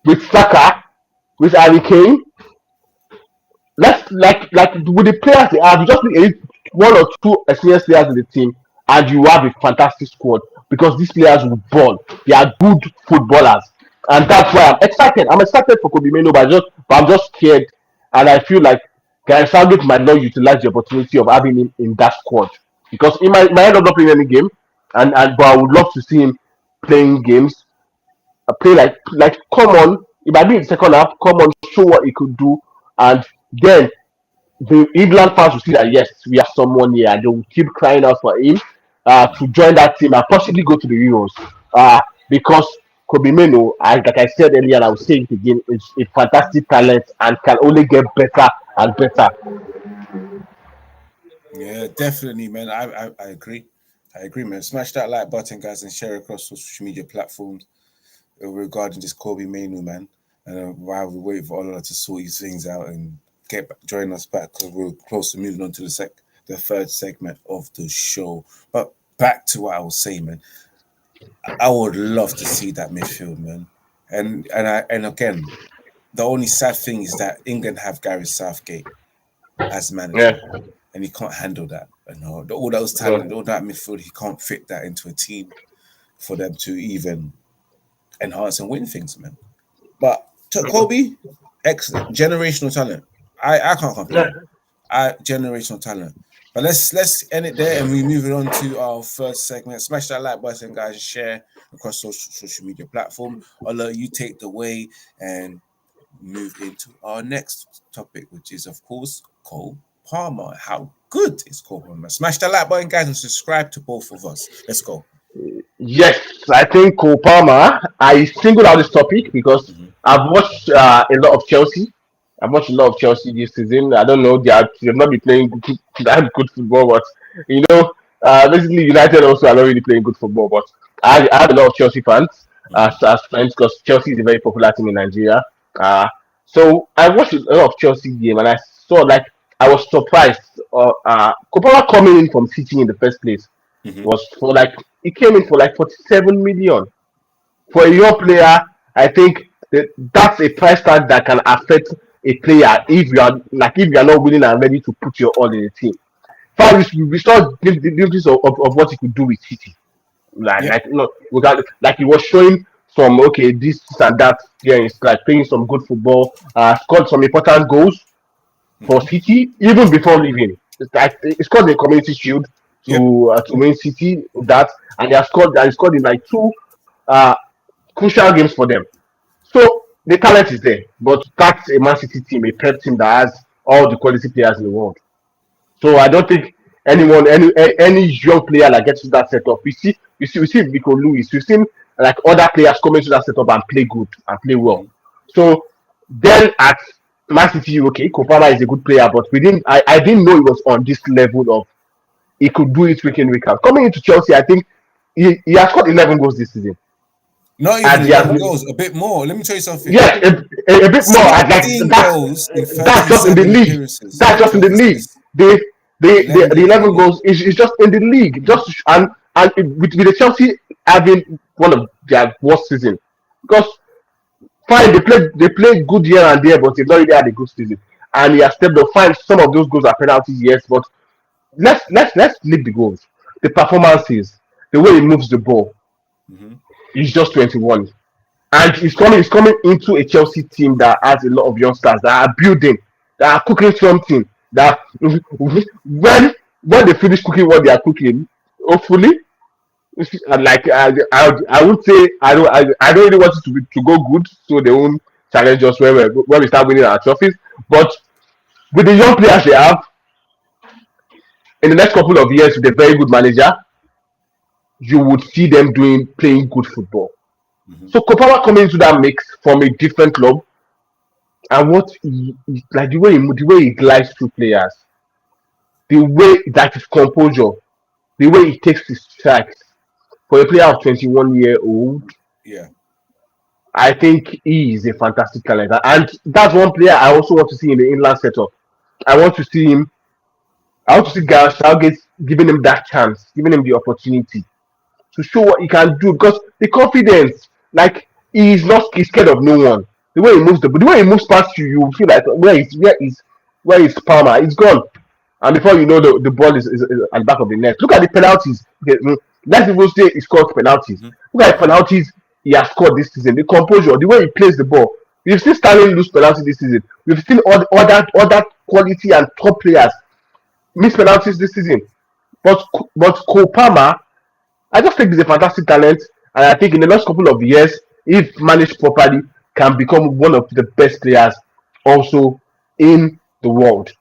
with Saka, with Harry Kane, let's like with the players they have, you just need 1 or 2 experienced players in the team, and you have a fantastic squad because these players will ball. They are good footballers, and that's why I'm excited. I'm excited for Kobbie Mainoo, but I'm just scared, and I feel like Gareth Southgate might not utilize the opportunity of having him in that squad, because he might end up not playing any game, but I would love to see him playing games. Play like come on, it might be in the second half. Come on, show what he could do, and then the England fans will see that yes, we have someone here, and they will keep crying out for him to join that team and possibly go to the Euros. Because Kobbie Mainoo, like I said earlier, and I will say it again, is a fantastic talent and can only get better and better. Yeah, definitely, man. I agree. Man. Smash that like button, guys, and share across social media platforms regarding this Kobbie Mainoo, man. And while we wait for Ola to sort these things out and join us back, because we're close to moving on to the third segment of the show. But back to what I was saying, man. I would love to see that midfield, man. And again, the only sad thing is that England have Gareth Southgate as manager, and he can't handle that. You know, all those talent, all that midfield, he can't fit that into a team for them to even enhance and win things, man. But to Kobbie, excellent generational talent. I can't complain. Generational talent. But let's end it there, and we move it on to our first segment. Smash that like button, guys. Share across social media platform. Ola, you take the way and move into our next topic, which is, of course, Cole Palmer. How good is Cole Palmer? Smash that like button, guys, and subscribe to both of us. Let's go. Yes, I think Cole Palmer, I singled out this topic because I've watched a lot of Chelsea. I've watched a lot of Chelsea this season. I don't know, they've not been playing that good football, but basically United also are not really playing good football. But I have a lot of Chelsea fans as friends, because Chelsea is a very popular team in Nigeria. So I watched a lot of Chelsea game, and I saw, I was surprised. Kopama coming in from City in the first place was he came in for 47 million for a young player. I think that's a price tag that can affect a player if you are not willing and ready to put your all in the team. But we saw glimpses of what he could do with City. He was showing some this and that. Yeah, it's playing some good football. Scored some important goals. for City even before leaving. He scored the Community Shield Yep. to win City that, and he scored in like two uh, crucial games for them. So the talent is there, but that's a Man City team, a prep team that has all the quality players in the world. So I don't think any young player that gets to that setup. We see Vico Lewis. We've seen like other players coming to that setup and play good and play well. So then at Man City, okay, Kopama is a good player, but I didn't know he was on this level of he could do it week in week out. Coming into Chelsea, I think he has scored 11 goals this season, Not even and he has 11 goals, a bit more. Let me tell you something. yeah, a bit more. Like 16 that, goals in that's just in the 37 league. appearances. That's just in the league. The the 11 the goals in the 11 league. goals is just in the league. Just and with the Chelsea having one of their worst season, because fine they played good here and there, but they've not really had a good season. And he has stepped up. Fine, some of those goals are penalties, yes, but let's leave the goals, the performances, the way he moves the ball. Mhm. He's just 21. And he's coming into a Chelsea team that has a lot of youngsters that are building, that are cooking something. That when they finish cooking what they are cooking, hopefully, like I would say I don't really want it to go good, so they won't challenge us when we start winning our trophies. But with the young players they have in the next couple of years with a very good manager, you would see them playing good football. Mhm. So Kopama coming into that mix from a different club, and like the way he glides through players, the way that his composure, the way he takes his strikes for a player of 21-year-old, Yeah. I think he is a fantastic talent, and that's one player I also want to see in the inland setup. I want to see him. I want to see Gareth Southgate giving him that chance, giving him the opportunity to show what he can do, because the confidence, like he's scared of no one. The way he moves past you, you feel like where is Palmer? He's gone, and before you know the ball is at the back of the net. Look at the penalties. Okay, let's even say he scored penalties. Mhm. Look at the penalties he has scored this season. The composure, the way he plays the ball. We've seen Sterling lose penalty this season. We've seen other quality and top players miss penalties this season. But Cole Palmer, I just think he's a fantastic talent, and I think in the next couple of years, if managed properly, can become one of the best players also in the world.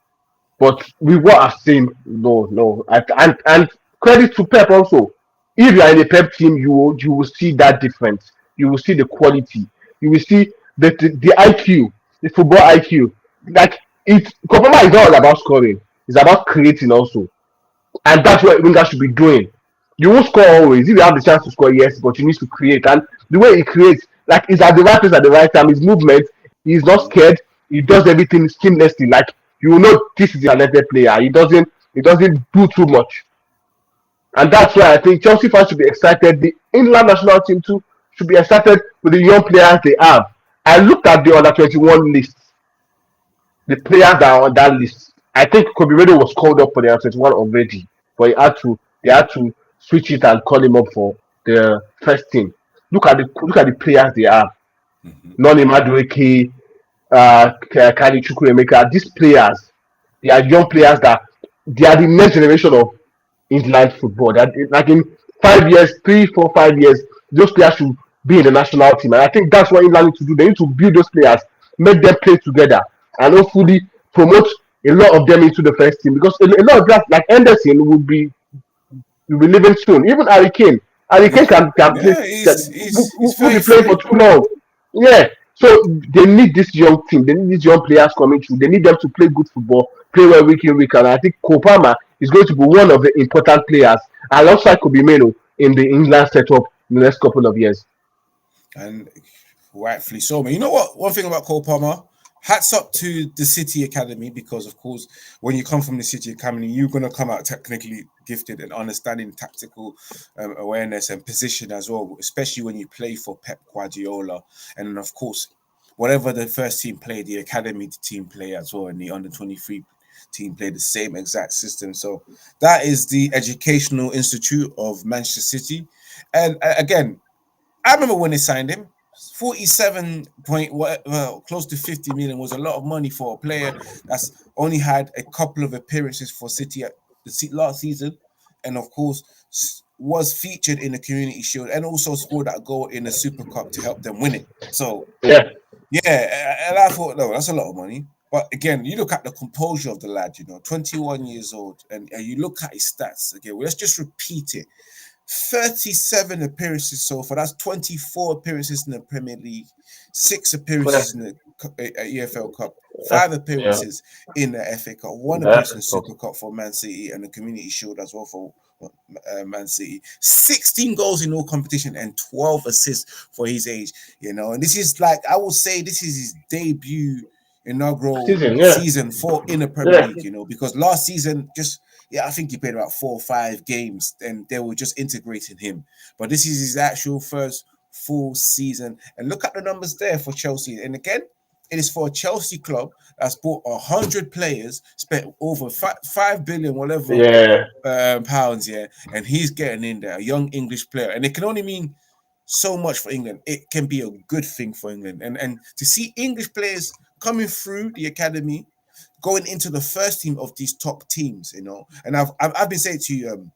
But with what I've seen, no, no, and credit to Pep also. If you are in a Pep team, you will see that difference. You will see the quality. You will see the IQ, the football IQ. Like Kopama is not all about scoring. It's about creating also, and that's what wingers should be doing. You won't score always. If you have the chance to score, yes, but you need to create. And the way he creates, like he's at the right place at the right time. His movement, he's not Mhm. scared. He does everything seamlessly. Like you will know this is a talented player. He doesn't do too much. And that's why I think Chelsea fans should be excited. The England national team too should be excited with the young players they have. I looked at the under 21 list, the players that are on that list. I think Kobbie Mainoo was called up for the under 21 already, but they had to switch it and call him up for the first team. Look at the players they have. Mhm. Noni Madueke, Kani Chukwuemeka. These players, they are young players that they are the next generation of England football. That like in 5 years, 3, 4, 5 years, those players should be in the national team. And I think that's what England need to do. They need to build those players, make them play together, and hopefully promote a lot of them into the first team. Because a lot of players like Henderson will be leaving soon. Even Harry Kane. Harry Kane Yeah. can play. Yeah. Can, He's will be playing 33. for too long. Yeah. So they need this young team. They need these young players coming through. They need them to play good football, play well week in week out. And I think Kopama is going to be one of the important players alongside Kobbie Mainoo in the England setup in the next couple of years. And rightfully so, man. You know what? One thing about Cole Palmer, hats up to the City Academy, because of course, when you come from the City Academy, you're gonna come out technically gifted and understanding tactical awareness and position as well, especially when you play for Pep Guardiola. And of course, whatever the first team play, the academy team play as well, and the under 23 team play the same exact system. So that is the Educational Institute of Manchester City. And again, I remember when they signed him. 47 point well, close to 50 million was a lot of money for a player that's only had a couple of appearances for City at the last season, and of course was featured in the Community Shield and also scored that goal in the Super Cup to help them win it. So Yeah. yeah, and I thought, no, that's a lot of money. But again, you look at the composure of the lad, 21 years old, and you look at his stats. Again, let's just repeat it. 37 appearances so far. That's 24 appearances in the Premier League, 6 appearances in the EFL Cup, 5 appearances in the FA Cup, 1 appearance in the Super Cup for Man City, and the Community Shield as well for Man City. 16 goals in all competition and 12 assists for his age. And this is I would say this is his debut inaugural season for in the Premier League. Because last season I think he played about 4 or 5 games, and they were just integrating him. But this is his actual first full season. And look at the numbers there for Chelsea. And again, it is for a Chelsea club that's bought 100 players, spent over 5 billion, whatever, pounds, and he's getting in there, a young English player. And it can only mean so much for England. It can be a good thing for England. And to see English players coming through the academy, going into the first team of these top teams, and I've been saying to you,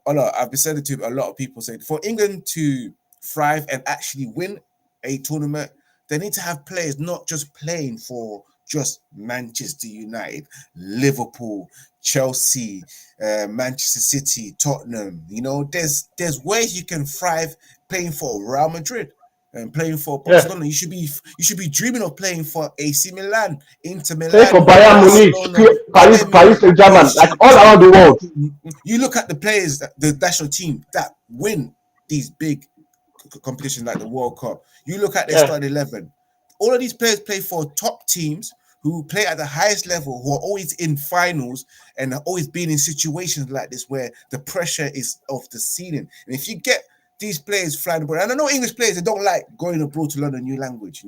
I've been saying to a lot of people, saying for England to thrive and actually win a tournament, they need to have players not just playing for just Manchester United, Liverpool, Chelsea, Manchester City, Tottenham. There's ways you can thrive playing for Real Madrid. And playing for Barcelona, you should be dreaming of playing for AC Milan, Inter Milan, play for Bayern Munich, Paris Saint-Germain, like all around the world. You look at the players, the national team that win these big competitions like the World Cup. You look at their starting 11. All of these players play for top teams who play at the highest level, who are always in finals and are always being in situations like this where the pressure is off the ceiling. And if you get these players flying abroad, and I know English players, they don't like going abroad to learn a new language,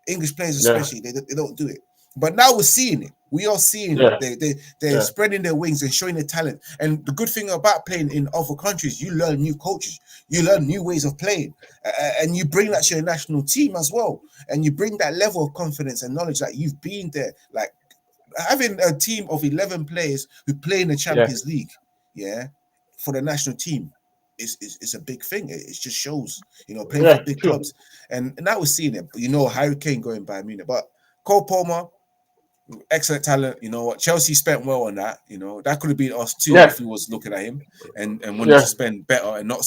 English players especially, they don't do it. But now we're seeing it. We are seeing it. They're spreading their wings and showing their talent. And the good thing about playing in other countries, you learn new coaches, you learn new ways of playing, and you bring that to your national team as well. And you bring that level of confidence and knowledge that you've been there. Like having a team of 11 players who play in the Champions League, for the national team. It's a big thing. It just shows, playing for big clubs. And now we're seeing it. Harry Kane going by Munich. But Cole Palmer, excellent talent. You know what? Chelsea spent well on that. That could have been us too if we was looking at him and wanted to spend better and not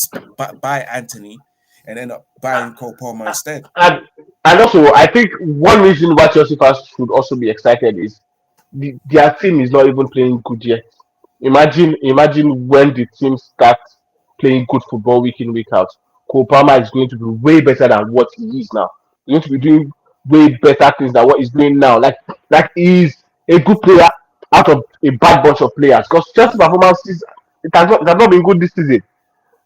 buy Anthony and end up buying Cole Palmer instead. And also, I think one reason why Chelsea fans should also be excited is their team is not even playing good yet. Imagine when the team starts playing good football week in, week out. Cole Palmer is going to be way better than what he is now. He's going to be doing way better things than what he's doing now. Like he's a good player out of a bad bunch of players. Because Chelsea performances, it has not been good this season.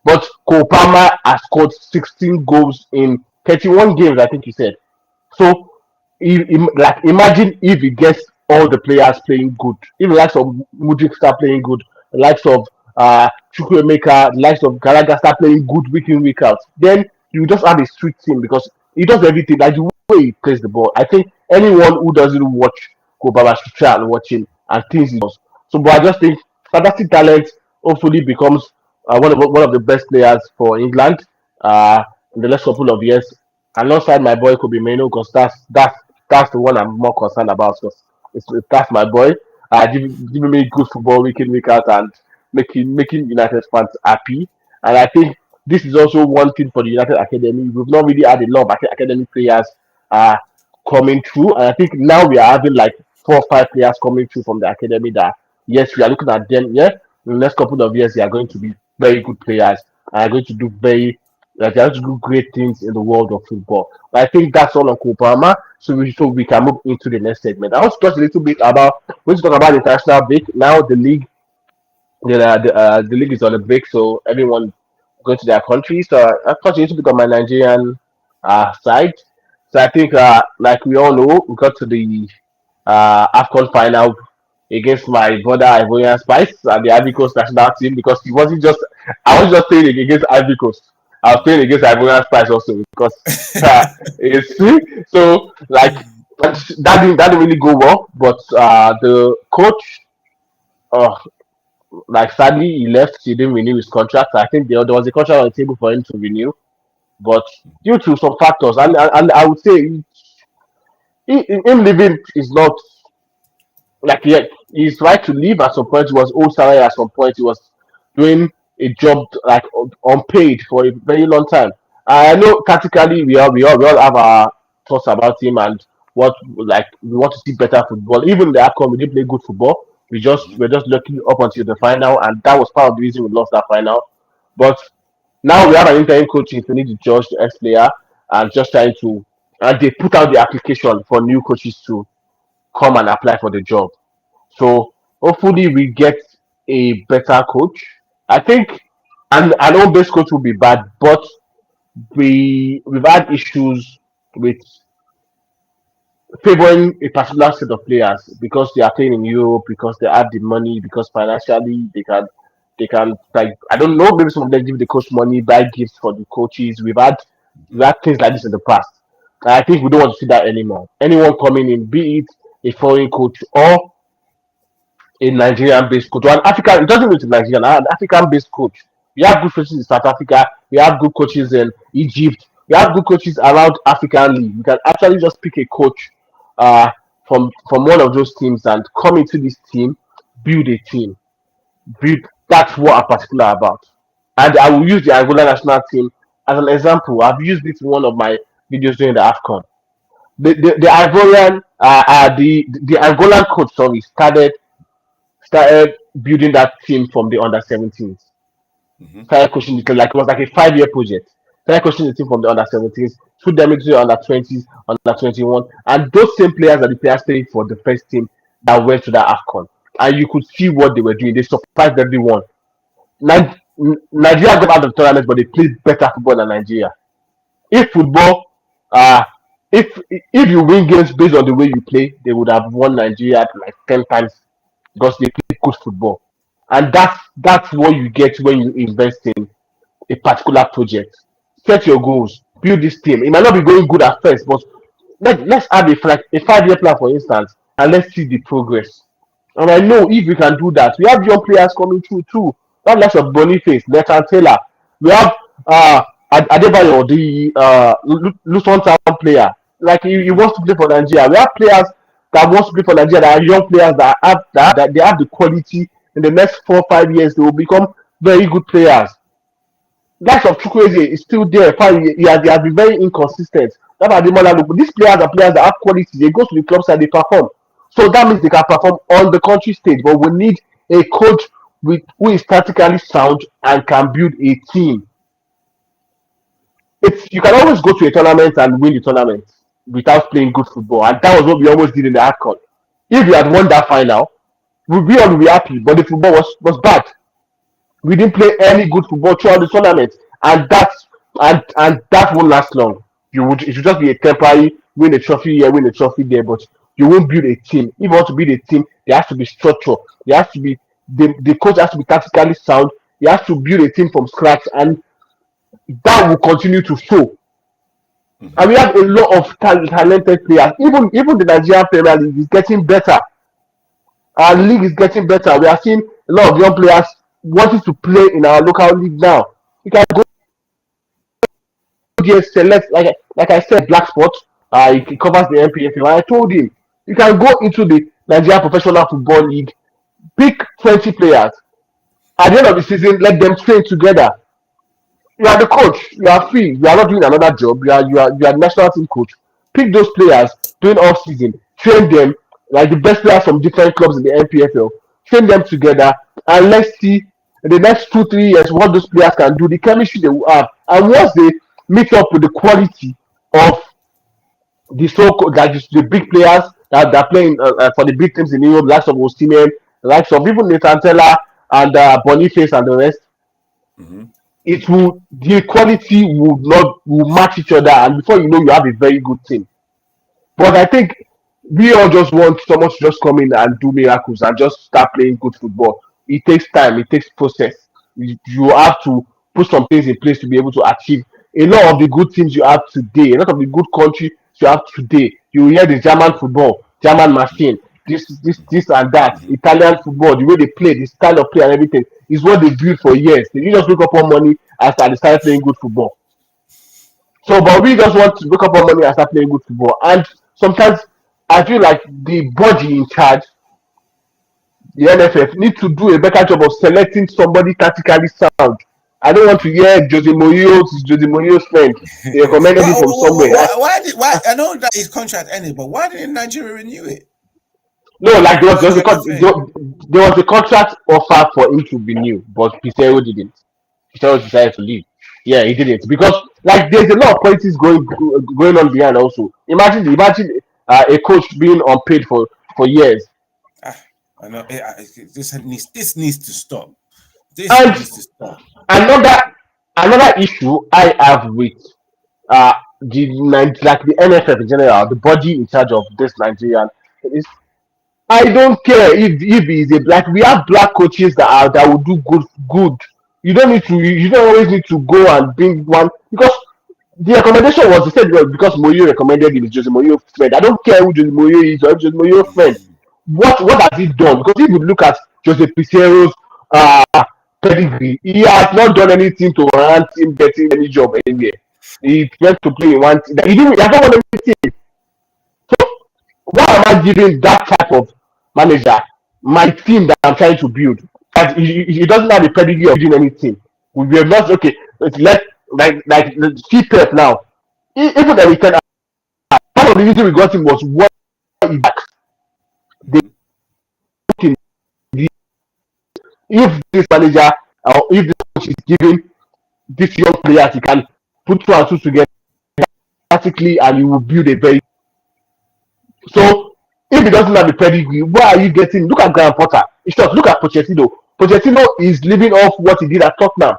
But Cole Palmer has scored 16 goals in 31 games, I think he said. So, imagine if he gets all the players playing good. If the likes of Mudrik start playing good, the likes of Chukwuemeka, the likes of Gallagher start playing good week in, week out, then you just have a sweet team because he does everything. Like the way he plays the ball, I think anyone who doesn't watch Cole Palmer should try and watch him and things he does. So, but I just think fantastic talent hopefully becomes one of the best players for England in the next couple of years, alongside my boy Kobbie Mainoo, because that's the one I'm more concerned about. Because that's my boy, giving me good football week in, week out, and making United fans happy. And I think this is also one thing for the United Academy. We've not really had a lot of academy players coming through, and I think now we are having like 4 or 5 players coming through from the academy that, yes, we are looking at them. Yeah, in the next couple of years, they are going to be very good players and are going to do they are going to do great things in the world of football. But I think that's all on Cole Palmer. So we can move into the next segment. I want to talk a little bit about, we're talk about the international break. Now the league the league is on a break, so everyone going to their country. So I touched a little bit on my Nigerian side. So I think, like we all know, we got to the AFCON final against my brother Ivorian Spice and the Ivory Coast national team, because he wasn't just I was just saying against Ivory Coast. I was playing against Ivorian Spice also because it's so like that didn't really go well. But the coach, uh, like sadly he left. He didn't renew his contract. I think there was a contract on the table for him to renew, but due to some factors, and I would say him leaving is not like he's right to leave at some point. He was old salary at some point. He was doing a job like unpaid for a very long time. I know tactically we all have our thoughts about him and what like we want to see better football. Even in the outcome, we didn't play good football. We're just looking up until the final, and that was part of the reason we lost that final. But now we have an interim coach, Infinity George, the ex-player, and just trying to and they put out the application for new coaches to come and apply for the job. So hopefully we get a better coach. I think an home-based coach will be bad, but we've had issues with favoring a particular set of players because they are playing in Europe, because they have the money, because financially they can like I don't know, maybe some of them give the coach money, buy gifts for the coaches. We've had things like this in the past. And I think we don't want to see that anymore. Anyone coming in, be it a foreign coach or a Nigerian based coach or an African, it doesn't mean to Nigerian, an African based coach. We have good coaches in South Africa, we have good coaches in Egypt, we have good coaches around African League. You can actually just pick a coach uh, from one of those teams and come into this team, build a team. Build That's what I'm particular about. And I will use the Angola national team as an example. I've used it in one of my videos during the AFCON. The Ivorian the Angolan coach sorry started building that team from the under 17s. Mhm. Started coaching the team like it was like a 5 year project. Started coaching the team from the under 17s, put them into the under 20s, under 21, and those same players are the players playing for the first team that went to that AFCON. And you could see what they were doing. They surprised everyone. Nigeria got out of the tournament, but they played better football than Nigeria. If football, uh, if you win games based on the way you play, they would have won Nigeria like 10 times because they play good football, and that's what you get when you invest in a particular project. Set your goals, build this team. It might not be going good at first, but let's have a 5 year plan, for instance, and let's see the progress. And I know if we can do that, we have young players coming through too. Not less of Boniface, Nathan Taylor. We have Adebayo, the Luton Town player. Like he wants to play for Nigeria. We have players that wants to play for Nigeria. That are young players that they have the quality. In the next 4 or 5 years, they will become very good players. Likes of Chukwueze is still there. Fine, he has been very inconsistent. That's Ademola Look. These players are players that have quality. They go to the club side, they perform. So that means they can perform on the country stage. But we need a coach who is tactically sound and can build a team. You can always go to a tournament and win the tournament without playing good football, and that was what we almost did in the AFCON. If we had won that final, we all would be happy. But the football was bad. We didn't play any good football throughout the tournament, and that won't last long. It should just be a temporary win a trophy here, win a trophy there, but you won't build a team. If you want to build a team, there has to be structure. There has to be the coach has to be tactically sound. He has to build a team from scratch, and that will continue to show. And we have a lot of talented players. Even the Nigerian Premier League is getting better. Our league is getting better. We are seeing a lot of young players wanting to play in our local league now. You can go there, select like I said, Black Spot. He covers the MPFL. I told him you can go into the Nigeria Professional Football League, pick 20 players. At the end of the season, let them train together. You are the coach. You are free. You are not doing another job. You are national team coach. Pick those players during off season. Train them like the best players from different clubs in the NPFL. Train them together, and let's see in the next 2 3 years what those players can do. The chemistry they will have, and once they meet up with the quality of the so-called like the big players that are playing for the big teams in Europe, likes of Osimhen, likes of even Nathan Taylor and Boniface and the rest, Mhm. the quality will match each other, and before you know, you have a very good team. But I think we all just want someone to just come in and do miracles and just start playing good football. It takes time, it takes process. You have to put some things in place to be able to achieve a lot of the good things you have today, a lot of the good country you have today. You hear the German football, German machine, this and that, Mhm. Italian football, the way they play, the style of play and everything is what they built for years. They didn't just wake up one money and started playing good football. So, but we just want to wake up one morning and start playing good football. And sometimes I feel like the body in charge, the NFF, need to do a better job of selecting somebody tactically sound. I don't want to hear Jose Mourinho's friend. They recommended him from somewhere. Why? I know that his contract ended, but why didn't Nigeria renew it? No, like That's what I'm saying. there was a contract offer for him to renew, but Pizarro didn't. Pizarro decided to leave. Yeah, he didn't because like there's a lot of politics going on behind also. Imagine a coach being unpaid for years. I know this needs to stop. This And needs to stop. another issue I have with like the NFF in general, the body in charge of this Nigerian is I don't care if he's a black. We have black coaches that will do good. You don't need to. You don't always need to go and bring one because the recommendation was they said well, because Mourinho recommended him is Jose Mourinho's friend. I don't care who Jose Mourinho is or if Jose Mourinho's friend. What has he done? Because if you look at Jose Pizarro's uh pedigree, he has not done anything to warrant him getting any job anywhere. He went to play in one team. He has not won anything. So why am I giving that type of manager my team that I'm trying to build? But he doesn't have the pedigree of doing anything. We have not okay. Let let's see Pep now. Even the return, part of the reason we got him was what he backs. They put him. If this manager or if this coach is giving this young players, he can put two and two together practically, and he will build a very. So if he doesn't have the pedigree, why are you getting? Look at Graham Potter. In short, look at Pochettino. Pochettino is living off what he did at Tottenham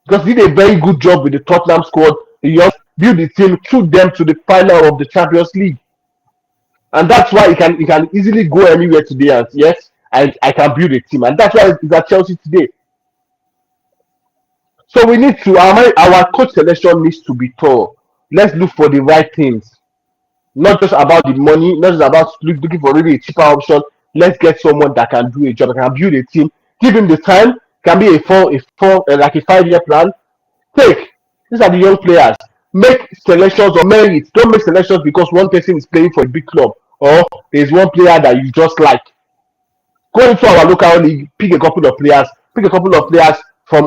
because he did a very good job with the Tottenham squad. He just built the team, took them to the final of the Champions League, and that's why he can easily go anywhere today. And yes, I can build a team, and that's why he's at Chelsea today. So we need to our coach selection needs to be thorough. Let's look for the right things. Not just about the money, not just about looking for really a cheaper option. Let's get someone that can do a job, that can build a team. Give him the time. Can be a 5-year plan. Take these are the young players. Make selections or merit. Don't make selections because one person is playing for a big club or there's one player that you just like. Go into our local league, pick a couple of players, from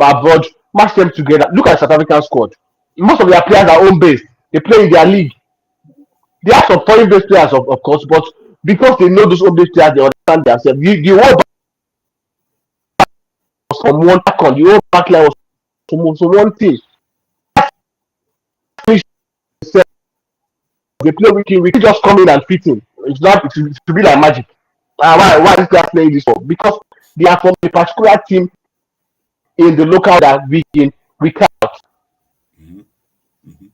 abroad, match them together. Look at South African squad. Most of their players are home based. They play in their league. They have some foreign based players, of course, but because they know those home based players, they understand themselves. The whole was from one back on, the whole back line was from one team. They play we can just come in and fit in. It's not it should be like magic. Why is this playing this for? Because they are from a particular team in the local that we count. Mm-hmm. Mm-hmm.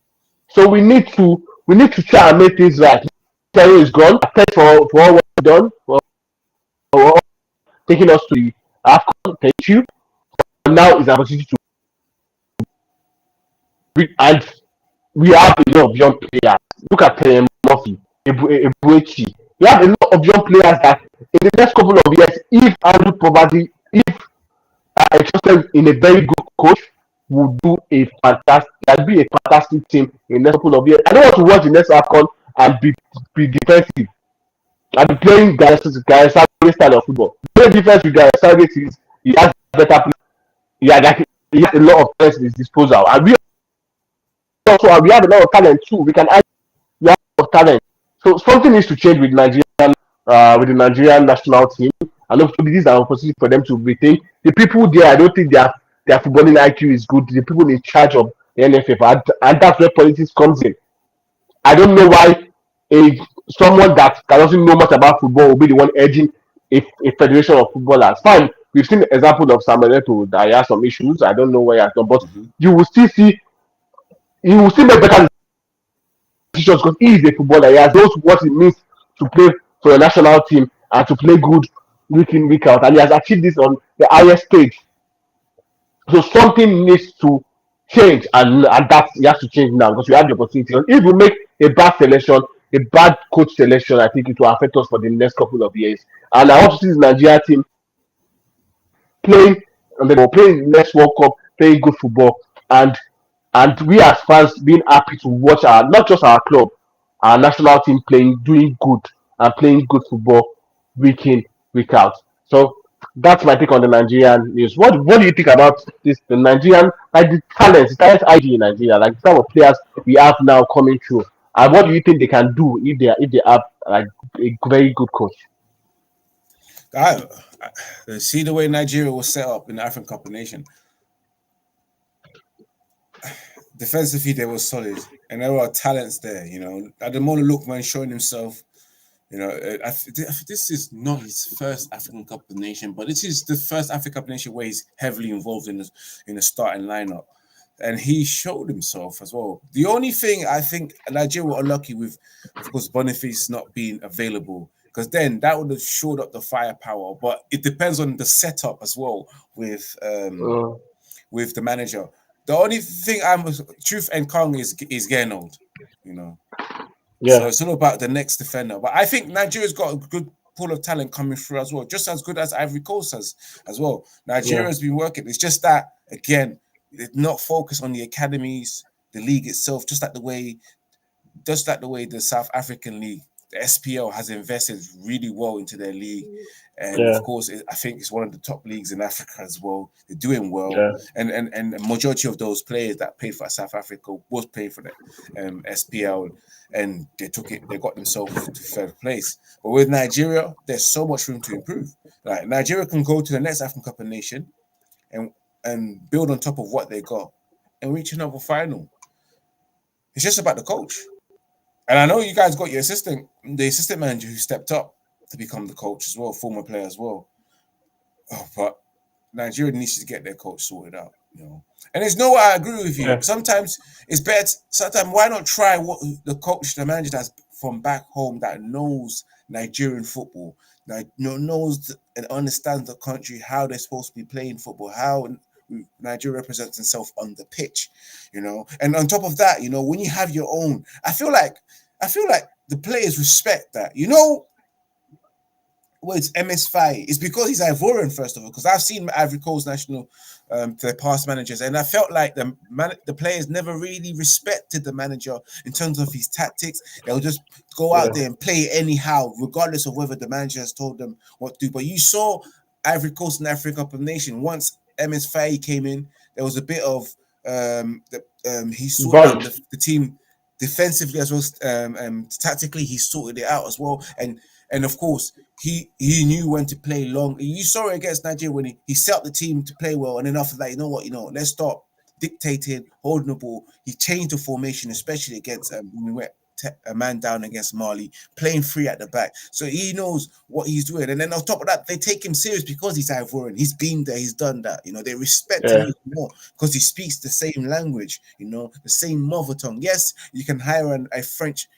So we need to try and make things right. Terry is gone. Thanks for all what you've done for taking us to the AFCON. Thank you. And now is an opportunity and we have a lot of young players. Look at Murphy, Ebuechi. We have a lot of young players that in the next couple of years, if Andrew Poverty, if entrusted in a very good coach, will do a fantastic team in the next couple of years. I don't want to watch the next AFCON and be defensive. I'll be playing Gareth style of football. The difference with Gareth is he has better play. He has a lot of players at his disposal. And we have a lot of talent too. We have a lot of talent. So something needs to change with the Nigerian national team. And hopefully this is an opportunity for them to rethink. The people there, I don't think their footballing IQ is good. The people in charge of the NFF, and that's where politics comes in. I don't know why someone that doesn't know much about football will be the one urging a federation of footballers. Fine, we've seen the example of Samuel Eto'o that he has some issues. I don't know why he has done, but you will still make better decisions because he is a footballer. He has knows what it means to play for a national team and to play good week in, week out. And he has achieved this on the highest stage. So something needs to change, and that it has to change now because we have the opportunity. And if we make a bad selection, a bad coach selection, I think it will affect us for the next couple of years. And I want to see the Nigeria team playing, and then playing next World Cup, playing good football, and we as fans being happy to watch our, not just our club, our national team playing, doing good and playing good football week in, week out. So that's my take on the Nigerian news. What do you think about this? The Nigerian, like the talent ID in Nigeria, like the type of players we have now coming through, and what do you think they can do if they have like a very good coach? See the way Nigeria was set up in the African Cup of Nations. Defensively, they were solid, and there were talents there. You know, Ademola Lookman showing himself. You know, this is not his first African Cup of Nation, but this is the first African Cup of Nation where he's heavily involved in the starting lineup, and he showed himself as well. The only thing I think Nigeria were unlucky with, of course, Boniface not being available, because then that would have shored up the firepower. But it depends on the setup as well with the manager. The only thing Truth and Kong is getting old, you know. Yeah. So it's all about the next defender. But I think Nigeria's got a good pool of talent coming through as well, just as good as Ivory Coast has as well. Nigeria's been working. It's just that, again, it's not focused on the academies, the league itself, just like the way the South African League, the SPL, has invested really well into their league. And of course, I think it's one of the top leagues in Africa as well. They're doing well. Yeah. And the majority of those players that played for South Africa was playing for the SPL, and they got themselves to third place. But with Nigeria, there's so much room to improve. Like Nigeria can go to the next African Cup of Nation and build on top of what they got and reach another final. It's just about the coach. And I know you guys got the assistant manager who stepped up to become the coach as well, former player as well. But Nigeria needs to get their coach sorted out, you know. And there's no way I agree with you. Yeah. Sometimes it's better. Sometimes why not try what the coach, the manager that's from back home that knows Nigerian football, that knows and understands the country, how they're supposed to be playing football, how Nigeria represents itself on the pitch, you know. And on top of that, you know, when you have your own, I feel like the players respect that, you know. Well, it's MS Faye. It's because he's Ivorian, first of all, because I've seen Ivory Coast national their past managers, and I felt like the players never really respected the manager in terms of his tactics. They'll just go out there and play anyhow, regardless of whether the manager has told them what to do. But you saw Ivory Coast and African Cup of Nations. Once MS Faye came in, there was a bit of he sorted out the team defensively as well. Tactically, he sorted it out as well, and of course, he knew when to play long. You saw it against Nigeria when he set up the team to play well, and then after that, you know what, let's stop dictating, holding the ball. He changed the formation, especially against when we went a man down against Mali, playing free at the back. So he knows what he's doing. And then on top of that, they take him serious because he's Ivorian. He's been there, he's done that. You know, they respect him more because he speaks the same language, you know, the same mother tongue. Yes, you can hire a French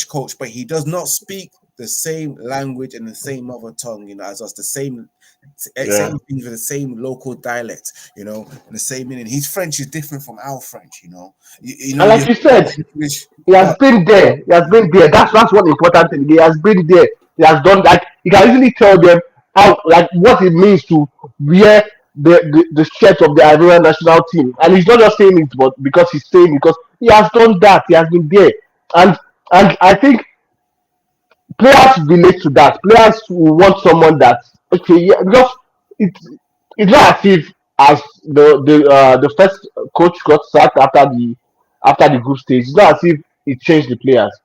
coach, but he does not speak the same language and the same mother tongue, you know, as us, the same things with the same local dialect, you know, and the same meaning. His French is different from our French, you know. You know, and like you said, he has been there. He has been there. That's one important thing. He has been there. He has done that. He can easily tell them how, like, what it means to wear the shirt of the Ivorian national team. And he's not just saying it, but because he's saying it, because he has done that. He has been there. And I think players relate to that. Players want someone that, because it's not as if as the first coach got sacked after the group stage. It's not as if it changed the players.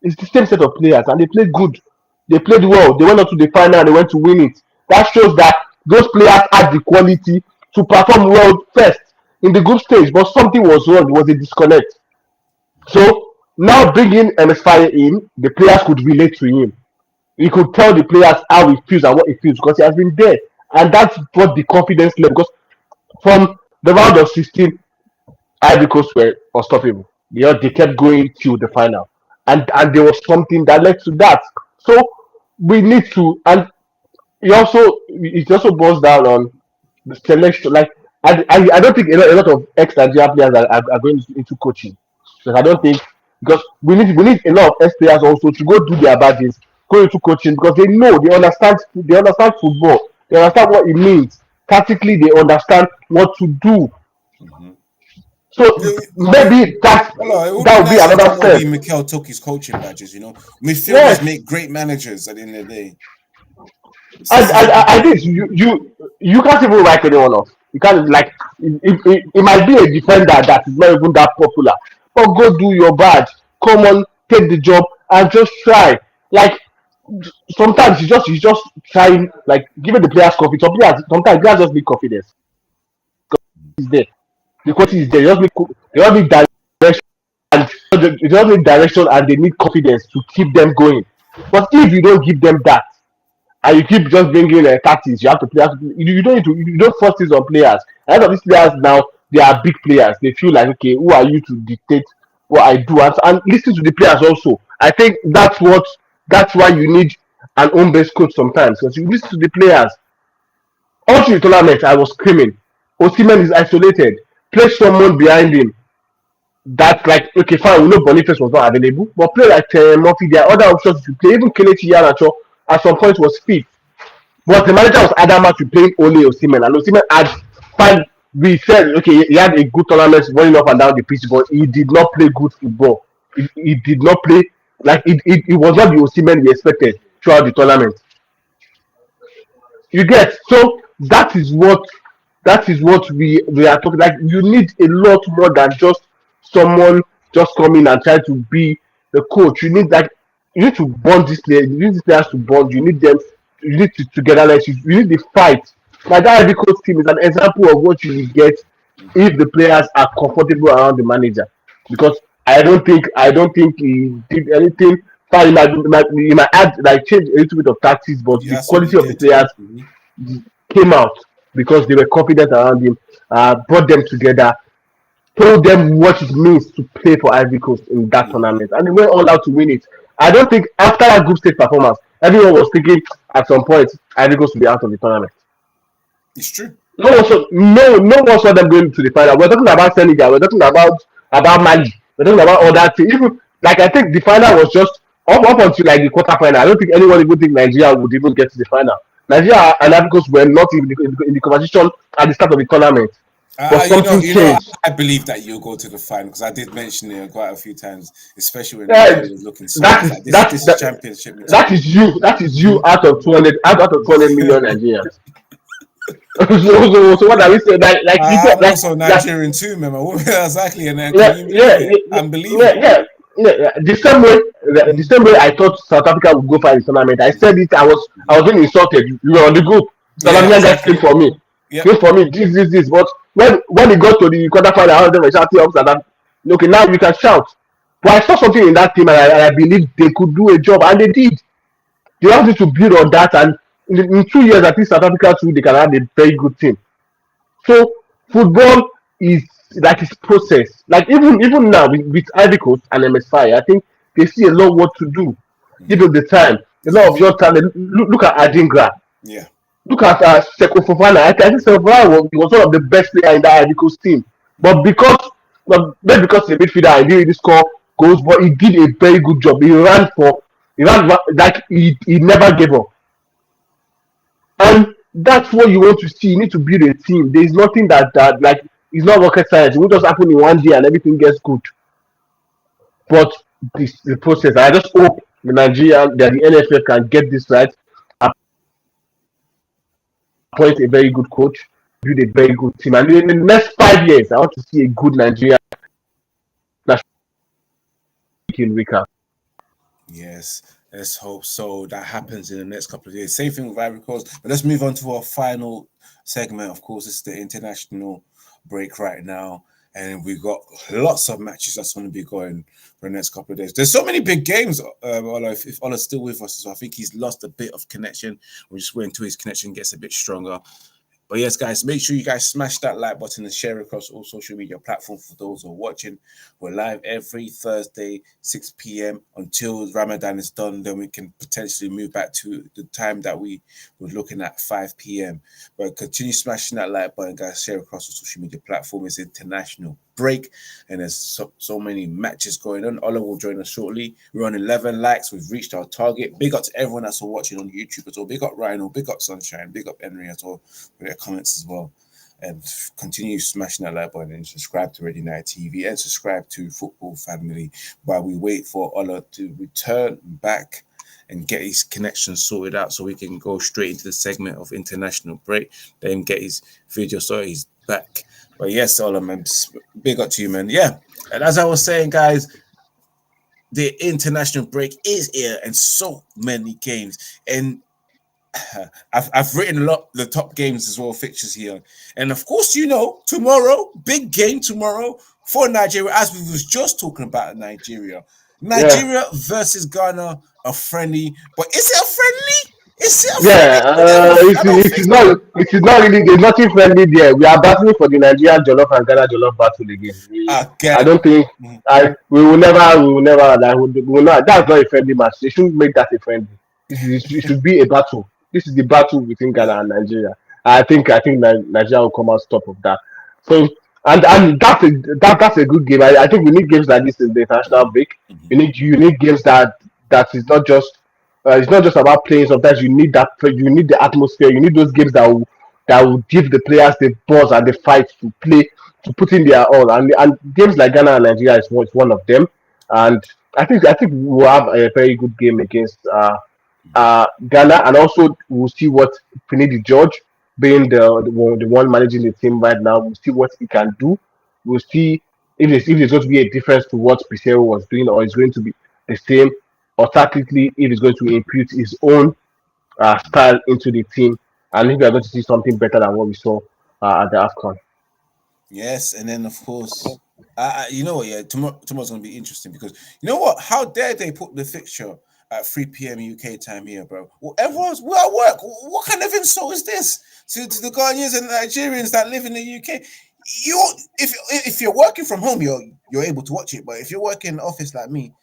It's the same set of players, and they played good. They played well. They went on to the final and they went to win it. That shows that those players had the quality to perform well first in the group stage, but something was wrong. There was a disconnect. So now bringing MSFire in, the players could relate to him. He could tell the players how he feels and what he feels because he has been there. And that's what the confidence level. Because from the round of 16, Ivory Coast were unstoppable. They kept going till the final. And there was something that led to that. So we need to, and it also boils down on the selection. Like I don't think a lot of ex-Nigeria players are going into coaching. So I don't think because we need a lot of ex players also to go do their badges, go into coaching because they understand football, they understand what it means. Tactically, they understand what to do. Mhm. So maybe Hello, it would be that would be nice if another John step. Obi Mikel took his coaching badges. Midfielders Yes, make great managers at the end of the day. It's and, as and, simple as and that. this you can't even write anyone off. You can't like it might be a defender that is not even that popular, but go do your badge. Come on, take the job and just try. Like sometimes you just try like giving the players confidence. Sometimes players just need confidence. It's there. The quality is there. They just need direction and they just need direction and they need confidence to keep them going. But if you don't give them that and you keep just bringing tactics, you have to play. You don't need to. You don't force this on players. A lot of these players now they are big players. They feel like okay, who are you to dictate what I do? And listen to the players also. I think that's why you need an home-based coach sometimes because you listen to the players. All through the tournament, I was screaming. Osimhen is isolated. Play someone behind him. That like okay, fine. We know Boniface was not available, but play like Murphy. There are other options to play. Even Kelechi Iheanacho at some point was fit. But the manager was adamant to play only Osimhen, and Osimhen had five. We said okay, he had a good tournament running up and down the pitch, but he did not play good football. He did not play like it was not the Osimhen we expected throughout the tournament. You get so that is what we are talking. Like you need a lot more than just someone just coming and try to be the coach. You need to bond these players. You need these players to bond. You need them. You need to togetherness. You need the fight. Like that every coach team is an example of what you will get if the players are comfortable around the manager. Because I don't think he did anything. Fine, he might add like change a little bit of tactics, but the That's what he quality of the did. players Mhm. came out because they were confident around him, brought them together, told them what it means to play for Ivory Coast in that Mhm. tournament, and they went all out to win it. I don't think after that group stage performance, everyone was thinking at some point Ivory Coast will be out of the tournament. It's true. No one saw them going to the final. We're talking about Senegal, we're talking about Mali, we're talking about all that thing. Even like I think the final was just up until like the quarter final. I don't think anyone even think Nigeria would even get to the final. Nigeria and Ivory Coast were not in the conversation at the start of the tournament, but You know, something changed. I believe that you'll go to the final because I did mention it quite a few times, especially when Yeah, Nigeria was looking soft. I that was is like, that this is that championship that material. is you. That is you out of 200 million Nigerians. So what are we saying? Like you said, I'm also Nigerian too, man. Exactly, and then can yeah, you yeah, believe it? yeah, yeah, Unbelievable. yeah, yeah. The same way I thought South Africa would go for the tournament. I said it. I was being insulted. You were on the group. South Yeah, African guys came exactly. for me. Yep. Came for me. This. But when it got to the quarterfinal, all of them were shouting up South Africa. Okay, now you can shout. But I saw something in that team, and I believe they could do a job, and they did. They have to build on that, and in 2 years, I think South Africa too, they can have a very good team. So football is like its process. Like even now with Ivory Coast and MSI, I think they see a lot what to do. Give Hmm. them the time. A lot of Yes. young talent. Look at Adingra. Yeah. Look at Seko Fofana. I think Seko Fofana was one of the best players in that Ivory Coast team. But maybe because he's a midfielder, he didn't really score goals, but he did a very good job. Like he never gave up. And that's what you want to see. You need to build a team. There is nothing that like it's not rocket science. It won't just happen in one day and everything gets good. But this the process. I just hope the Nigerian that the NFF can get this right, appoint a very good coach, build a very good team. And in the next 5 years, I want to see a good Nigeria national team recap. Yes. Let's hope so. That happens in the next couple of years. Same thing with Ivory Coast. But let's move on to our final segment. Of course, it's the international break right now. And we've got lots of matches that's going to be going for the next couple of days. There's so many big games. Ola, if Ola's still with us, so I think he's lost a bit of connection. We're just waiting until his connection gets a bit stronger. But yes, guys, make sure you guys smash that like button and share across all social media platforms for those who are watching. We're live every Thursday, 6 p.m. until Ramadan is done. Then we can potentially move back to the time that we were looking at, 5 p.m. But continue smashing that like button, guys. Share across the social media platform. It's international break, and there's so many matches going on. Ola will join us shortly. We're on 11 likes. We've reached our target. Big up to everyone that's watching on YouTube as well. Big up Rhino. Big up Sunshine. Big up Henry as well with their comments as well. And continue smashing that like button and subscribe to Ready Night TV and subscribe to Football Family while we wait for Ola to return back and get his connections sorted out so we can go straight into the segment of international break, then get his video so he's back. But yes, Ola, man, big up to you, man. Yeah, and as I was saying, guys, the international break is here and so many games. And I've written a lot the top games as well, fixtures here. And of course, you know, tomorrow, big game tomorrow for Nigeria, as we was just talking about Nigeria. Nigeria versus Ghana, a friendly. But is it a friendly? Is it a friendly? It is not really. There's nothing friendly there. We are battling for the Nigerian Jollof and Ghana Jollof battle again. I don't think we will never. Like, we will not. That's not a friendly match. They shouldn't make that a friendly. It should be a battle. This is the battle between Ghana and Nigeria. I think Nigeria will come out top of that. So and that's a good game. I think we need games like this in the international break. You need games that is not just it's not just about playing. Sometimes you need the atmosphere. You need those games that will give the players the buzz and the fight to play, to put in their all. And games like Ghana and Nigeria is one of them. And I think we'll have a very good game against Ghana, and also we'll see what Finidi George, being the one managing the team right now, we'll see what he can do. We'll see if there's going to be a difference to what Pisero was doing, or it's going to be the same, or tactically if he's going to impute his own style into the team, and if we are going to see something better than what we saw at the AFCON. Yes, and then of course, you know what? Yeah, tomorrow's going to be interesting because you know what? How dare they put the fixture at 3 p.m. UK time here, bro? Well, we're at work. What kind of insult is this to the Ghanaians and Nigerians that live in the UK? If you're working from home, you're able to watch it. But if you're working in the office like me,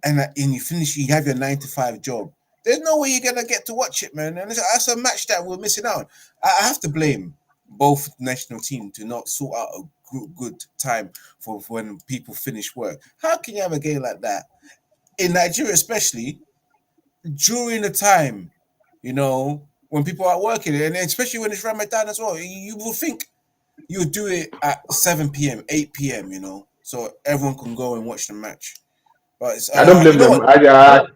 and you finish, you have your 9 to 5 job, there's no way you're gonna get to watch it, man. And that's a match that we're missing out. I have to blame both national teams to not sort out a good time for when people finish work. How can you have a game like that in Nigeria, especially during the time, you know, when people are working, and especially when it's Ramadan as well? You will think you would do it at 7 p.m., 8 p.m., you know, so everyone can go and watch the match. But I don't blame them.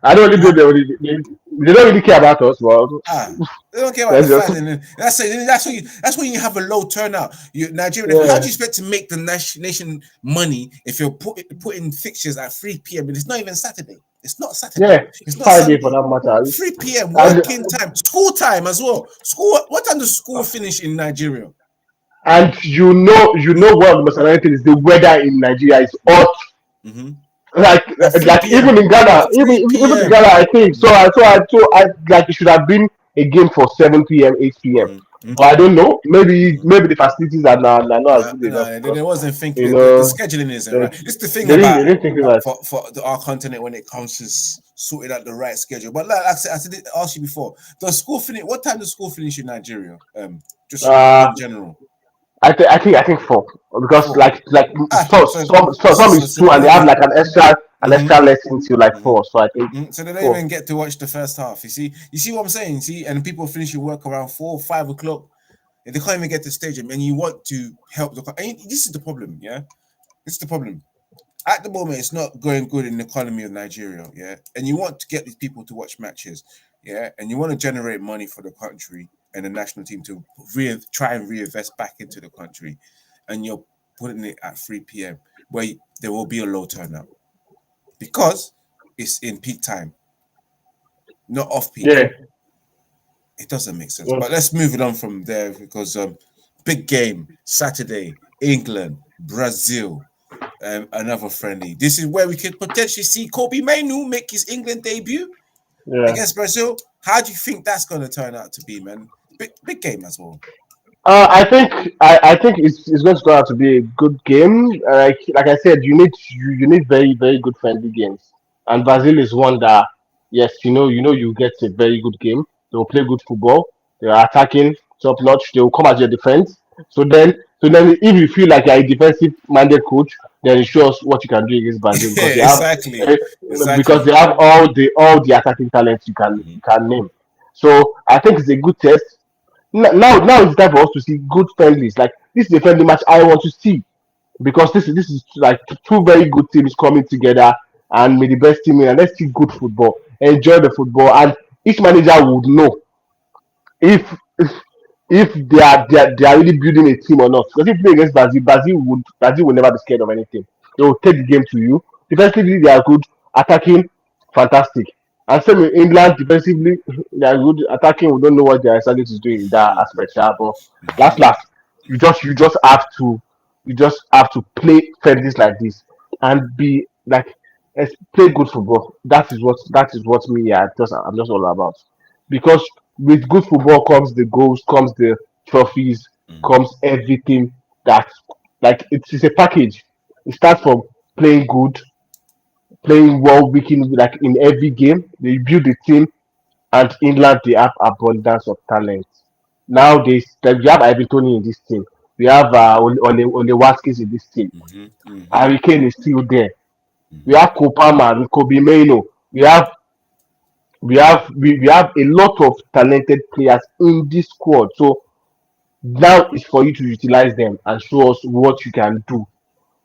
I don't really blame them. They don't really care about us. Well, they don't care about the fans. And that's when you have a low turnout. Nigeria, how do you expect to make the nation money if you're putting fixtures at 3 p.m. and it's not even Saturday? It's not Saturday. Yeah, it's not Friday for that matter. 3 p.m. working time, school time as well. What time does school finish in Nigeria? And you know what the most annoying thing is, the weather in Nigeria is hot. Mm-hmm. Like even in Ghana, even in Ghana, I think so. I like it should have been a game for 7 p.m., 8 p.m. Mm-hmm. But I don't know. Maybe the facilities are not as good enough. They wasn't thinking. The scheduling isn't right. It's the thing about for our continent when it comes to sorting out the right schedule. But like I said, I asked you before, does school finish? What time does school finish in Nigeria? Just in general. I think 4, because 4. like some is 2 and they have like an extra lesson till like 4. So I think so they don't even get to watch the first half. You see what I'm saying? See, and people finish your work around 4 or 5 o'clock, and they can't even get to the stadium. And you want to help this is the problem, yeah. This is the problem. At the moment, it's not going good in the economy of Nigeria, yeah. And you want to get these people to watch matches, yeah, and you want to generate money for the country and the national team to try and reinvest back into the country, and you're putting it at 3 p.m. where there will be a low turnout because it's in peak time, not off peak. Yeah, it doesn't make sense. But let's move it on from there because big game Saturday, England, Brazil, another friendly. This is where we could potentially see Kobbie Mainoo make his England debut against Brazil. How do you think that's going to turn out to be, man? Big game as well. I think it's going to turn out to be a good game. Like I said, you need very very good friendly games, and Brazil is one that yes, you get a very good game. They will play good football. They are attacking top notch. They will come at your defense. So then if you feel like you're a defensive minded coach, then it shows what you can do against Brazil Exactly. because Exactly. they have all the attacking talents Mhm. you can name. So I think it's a good test. Now it's time for us to see good friendlies. Like this is a friendly match I want to see because this is like two very good teams coming together and may the best team win. And let's see good football, enjoy the football, and each manager would know if if they are really building a team or not. Because if you play against Brazil will never be scared of anything. They will take the game to you. Defensively, they are good. Attacking, fantastic. And same in England, defensively, they are good. Attacking, we don't know what their Southgate is doing in that aspect. Yeah, but last, you just have to play friendlies like this and be like play good football. That is what me. Yeah, I'm just all about because with good football comes the goals, comes the trophies, Mhm. comes everything that like it's a package. It starts from playing good, playing well, weekend like in every game. They build the team, and England they have abundance of talent. Nowadays, we have Ivan Tony in this team. We have Ole Watkins in this team. Mhm. Mhm. Harry Kane is still there. We Mhm. have Kopama, Kobbie Mainoo. We have a lot of talented players in this squad. So now is for you to utilize them and show us what you can do.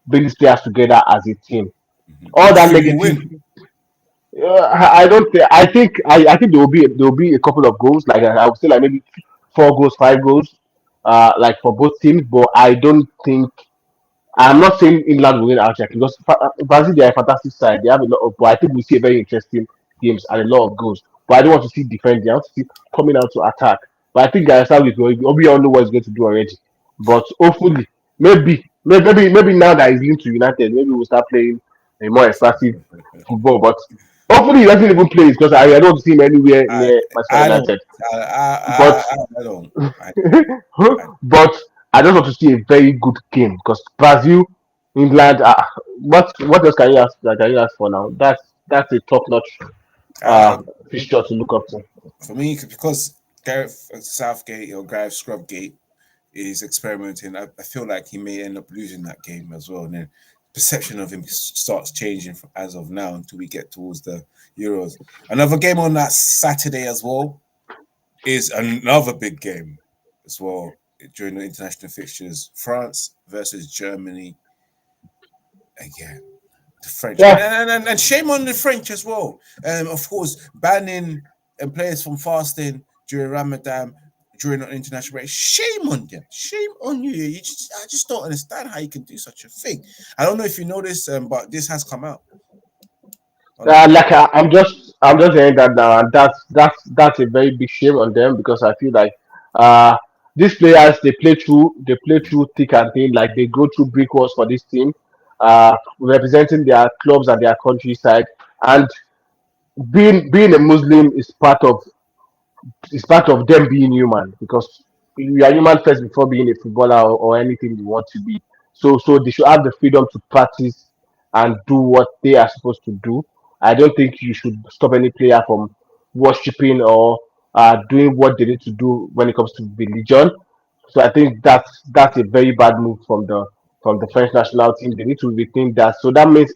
Bring these players together as a team. Do All you that think we'll negative. win? I don't think. I think there will be a couple of goals. Like I would say, like maybe 4 goals, 5 goals. Like for both teams. But I don't think I'm not saying England will win outright because Brazil they are a fantastic side. They have a lot of, but I think we see a very interesting games and a lot of goals. But I don't want to see defending. I want to see coming out to attack. But I think Gareth Southgate, we all know what he's going to do already. But hopefully, maybe now that he's linked to United, maybe we'll start playing a more expressive football. But hopefully, he doesn't even play because I don't see him anywhere I near Manchester I don't. United. But I don't. I but I just want to see a very good game because Brazil, England. What else can you ask? Can you ask for now? That's a top notch uh, fixture to look up to. for me, because Gareth Southgate or Gareth Scrubgate is experimenting, I feel like he may end up losing that game as well. And then perception of him starts changing as of now until we get towards the Euros. Another game on that Saturday as well is another big game as well during the international fixtures. France versus Germany again. The French Yeah, and shame on the French as well. Of course, banning players from fasting during Ramadan during an international break. Shame on them. Shame on you. I just don't understand how you can do such a thing. I don't know if you know this, but this has come out. like I'm just saying that now, and that's a very big shame on them because I feel like uh these players they play through thick and thin, like they go through brick walls for this team, representing their clubs and their countryside, and being a Muslim is part of them being human because you are human first before being a footballer or anything you want to be. So they should have the freedom to practice and do what they are supposed to do. I don't think you should stop any player from worshiping or doing what they need to do when it comes to religion. So I think that's a very bad move from the French national team. They need to rethink that. So that means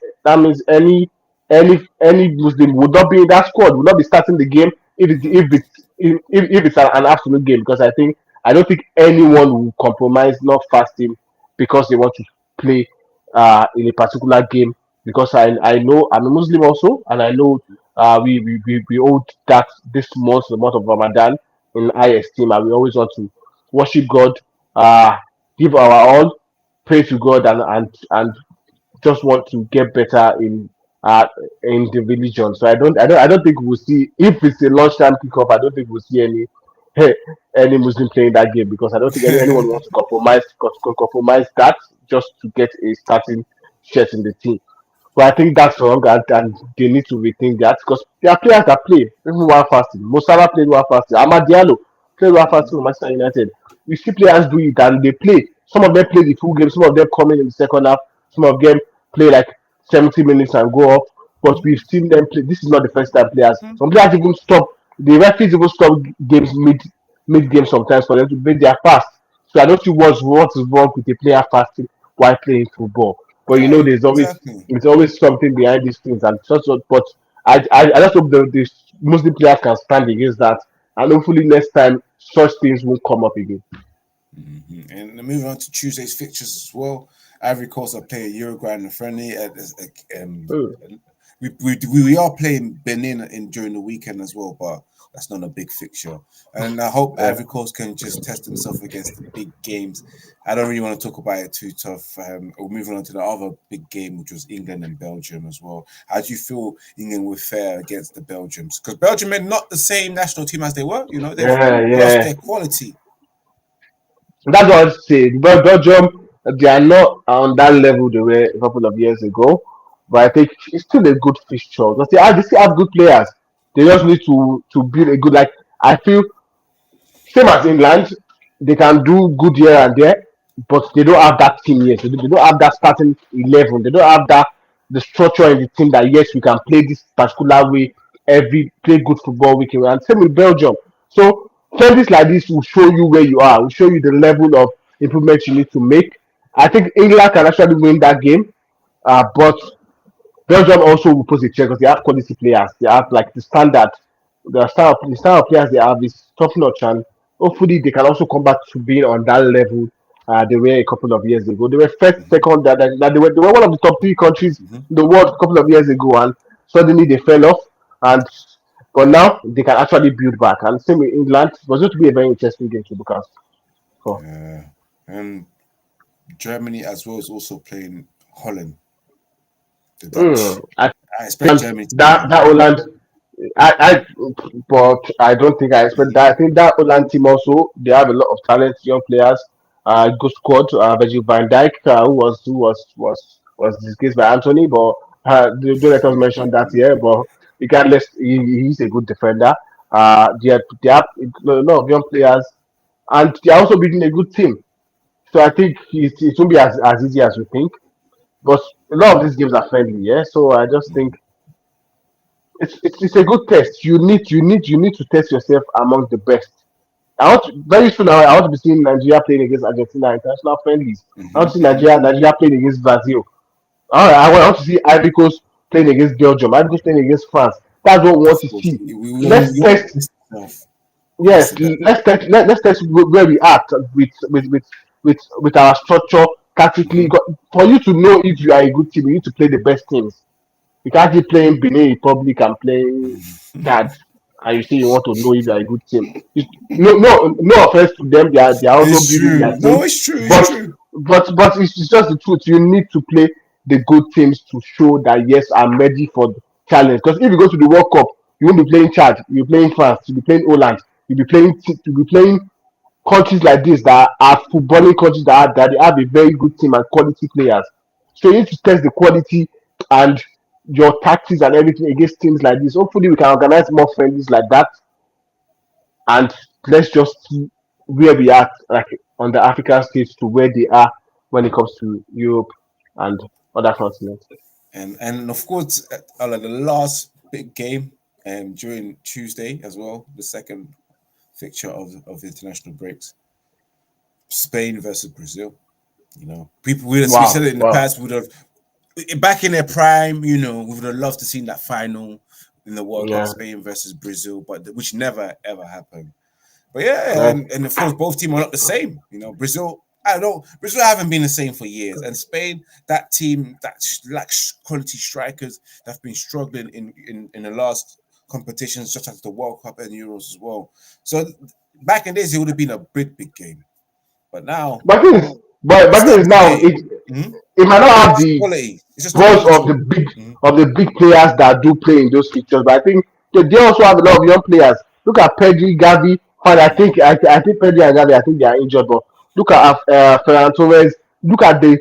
any Muslim would not be in that squad, would not be starting the game if it's an absolute game because I don't think anyone will compromise not fasting because they want to play in a particular game because I know I'm a Muslim also and I know we hold that this month the month of Ramadan in high esteem and we always want to worship God, give our all, pray to God and just want to get better in the religion. So I don't think we'll see if it's a lunchtime kickoff. I don't think we'll see any Muslim playing that game because I don't think anyone wants to compromise that just to get a starting shirt in the team. But I think that's wrong, and they need to rethink that because there are players that play even while fasting. Mo Salah played while fasting. Amad Diallo play well fast for Manchester United. We see players do it and they play. Some of them play the full game, some of them come in the second half, some of them play like 70 minutes and go off. But we've seen them play. This is not the first time players. Some players even stop. The referees even stop games mid game sometimes for them to break their fast. So I don't see what is wrong with a player fasting while playing football. But you Yeah, know, exactly. there's always something behind these things and such. But I just hope the Muslim players can stand against that, and hopefully next time such things won't come up again. And moving on to Tuesday's fixtures as well. Ivory Coast are playing Uruguay in the friendly. Hmm. We are playing Benin during the weekend as well, but that's not a big fixture. And I hope Yeah. Ivory Coast can just test themselves against the big games. I don't really want to talk about it too tough. We're moving on to the other big game, which was England and Belgium as well. How do you feel England were fair against the Belgians? Because Belgium are not the same national team as they were. You know, they've Yeah, lost yeah. their quality. That's what I say. But Belgium, they are not on that level they were a couple of years ago. But I think it's still a good fixture. Because they still have good players. They just need to build a good like I feel same as England, they can do good here and there, but they don't have that team yet. They don't have that starting 11. They don't have that the structure in the team that yes, we can play this particular way every play good football weekend. And same with Belgium. So friendlies like this will show you where you are, will show you the level of improvement you need to make. I think England can actually win that game, but Belgium also will pose a check because they have quality players. They have like the style of players they have is top notch, and hopefully they can also come back to being on that level they were a couple of years ago. They were first, second, they were one of the top three countries Mhm. in the world a couple of years ago, and suddenly they fell off. And but now they can actually build back. And same with England, it was going to be a very interesting game to look at. For. And Germany as well is also playing Holland, the Dutch. Mm, I I expect Germany to beat that them. Holland I but I don't think I expect that. I think that Holland team also they have a lot of talent, young players. Good squad. Virgil van Dijk, who was disgraced by Anthony, but don't let us mention that here. But regardless, he's a good defender. They have a lot of young players, and they are also building a good team. So I think it won't be as easy as we think. But a lot of these games are friendly, yeah. So I just think it's a good test. You need to test yourself among the best. Very soon I want to be seeing Nigeria playing against Argentina in international friendlies. I want to see Nigeria playing against Brazil. I want to see Ivory Coast playing against Belgium. Ivory Coast playing against France. That's what we Of want to course, see. we Let's want test. this stuff. Yes, Yes, that. let's test where we are with our structure tactically. Mhm. For you to know if you are a good team, you need to play the best teams. You can't keep playing Benin Republic and playing that, and you say you want to know if they're a good team. No offense to them, they are also It's building their true. team, No, it's true. It's but true. it's just the truth. You need to play the good teams to show that yes, I'm ready for the challenge. Because if you go to the World Cup, you won't be playing Chad, you'll be playing France, you'll be playing Holland, you'll be playing countries like this that are footballing countries that they have a very good team and quality players. So you need to test the quality and your tactics and everything against teams like this. Hopefully, we can organize more friendlies like that, and let's just see where we are, like on the African stage, to where they are when it comes to Europe and other continents. And of course, like the last big game during Tuesday as well, the second fixture of the international breaks, Spain versus Brazil. You know, we said Wow, it in the wow, past. We would have back in their prime. You know, we would have loved to see that final in the World Cup, yeah, Spain versus Brazil, but which never ever happened. But yeah, yeah. and of course both teams are not the same. You know, Brazil. I don't know. Brazil haven't been the same for years, and Spain, that team that lacks quality strikers, that have been struggling in the last competitions, just like the World Cup and Euros as well. So back in days, it would have been a big game, but now But thing is, but it's thing not is now today. Mhm. it might not have It's the quality. It's just the buzz of quality. the big Mhm. players that do play in those fixtures. But I think they also have a lot of young players. Look at Pedri, Gavi. Fine, I think Pedri and Gavi. I think they are injured, but look at Ferran Torres. Look at the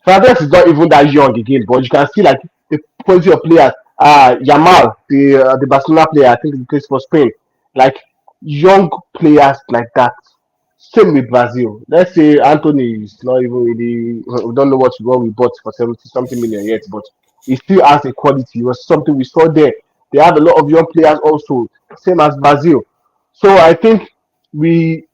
Ferran Torres is not even that young again, but you can see like the quality of players. Yamal, the Barcelona player, I think he plays for Spain. Like young players like that. Same with Brazil. Let's say Anthony is not even really. We don't know what we bought for 70 something million yet, but he still has a quality. It was something we saw there. They have a lot of young players also, same as Brazil. So I think we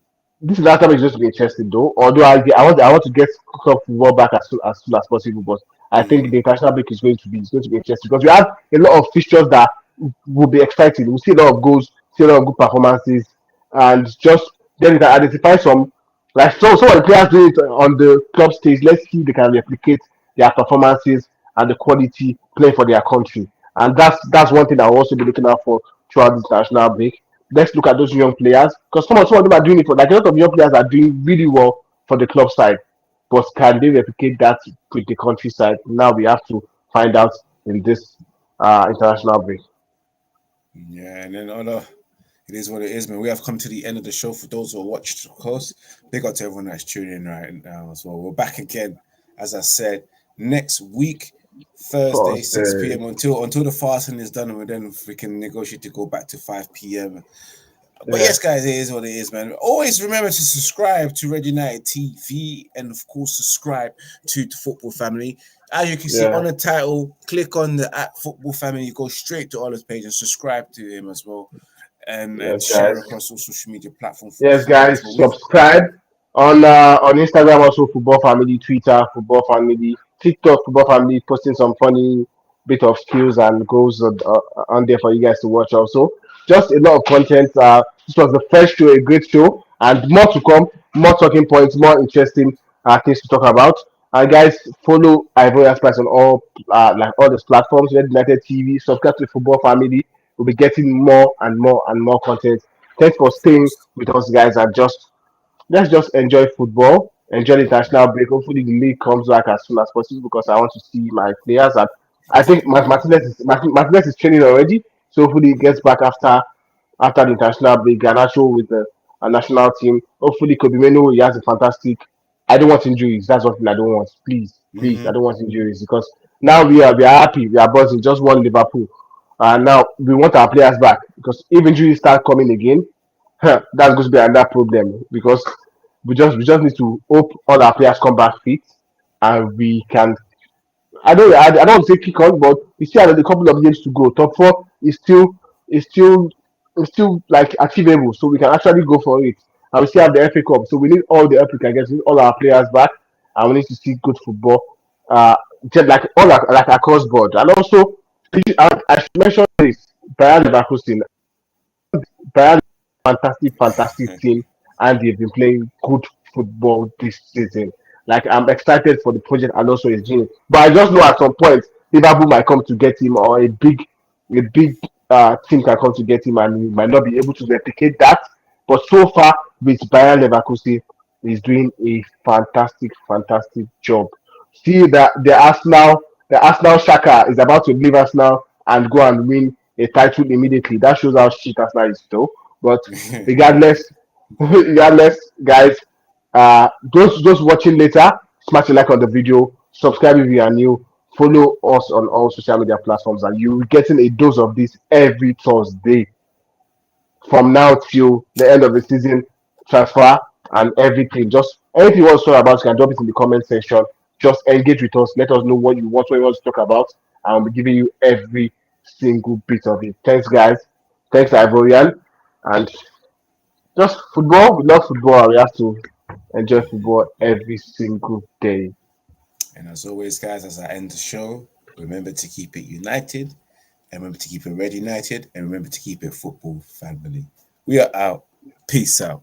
this last time is just to be interesting though. Although I want to get club football back as soon as possible, but I think the international break is going to be interesting because we have a lot of fixtures that will be exciting. We see a lot of goals, see a lot of good performances, and just then you can identify some of the players doing it on the club stage. Let's see if they can replicate their performances and the quality playing for their country. And that's one thing I'll also be looking out for throughout this national break. Let's look at those young players because some of them are doing it for like a lot of young players are doing really well for the club side. But can they replicate that with the countryside? Now we have to find out in this international break. Yeah, and then it is what it is, man. We have come to the end of the show. For those who watched, of course, big up to everyone that's tuning in right now as well. We're back again, as I said, next week, Thursday, 6 p.m. until the fasting is done, and then we can negotiate to go back to 5 p.m. But Yeah, yes, guys, it is what it is, man. Always remember to subscribe to Red United TV and, of course, subscribe to the Football Family. As you can see yeah, on the title, click on the @Football Family. You go straight to Olive's page and subscribe to him as well, and yes, share guys. across all social media platforms Yes, for him as guys, well. subscribe on Instagram also Football Family, Twitter Football Family, TikTok Football Family, posting some funny bit of skills and goals on there for you guys to watch also. Just a lot of content. This was the first show, a great show, and more to come, more talking points, more interesting things to talk about. Guys, follow Ivory Spice on all these platforms, Red United TV, subscribe to Football Family. We'll be getting more and more and more content. Thanks for Of staying course. with us, guys, and just let's just enjoy football, enjoy the international break. Hopefully, the league comes back as soon as possible because I want to see my players. And I think Martinez is training already, so hopefully, he gets back after the international break. Garnacho with the national team. Hopefully, Kobbie Mainoo, he has a fantastic. I don't want injuries. That's one thing I don't want. Please, please, I Mm-hmm. don't want injuries because now we are happy. We are buzzing. Just won Liverpool. Now we want our players back because if injuries start coming again, that's going to be another problem because we just need to hope all our players come back fit and we can. I don't want to say kick on, but we still have a couple of games to go. Top four is still is still like achievable, so we can actually go for it. And we still have the FA Cup, so we need all the African games, we need all our players back, and we need to see good football. Just like like across board, and also I should mention this Bayern Leverkusen. Bayern fantastic team, and they've been playing good football this season. Like I'm excited for the project and also his doing. But I just know at some point Liverpool might come to get him, or a big team can come to get him, and he might not be able to replicate that. But so far with Bayern Leverkusen, he's doing a fantastic job. See that the Arsenal Shaka is about to leave Arsenal and go and win a title immediately. That shows how shit Arsenal is though. But regardless, regardless, guys, those watching later, smash a like on the video, subscribe if you are new, follow us on all social media platforms, and you're getting a dose of this every Thursday from now till the end of the season, transfer and everything. Just anything you want to talk about, you can drop it in the comment section. Just engage with us. Let us know what you want to talk about, and we'll be giving you every single bit of it. Thanks, guys. Thanks, Ivorian. And just football. We love football, and we have to enjoy football every single day. And as always, guys, as I end the show, remember to keep it united, and remember to keep it Red United, and remember to keep it Football Family. We are out. Peace out.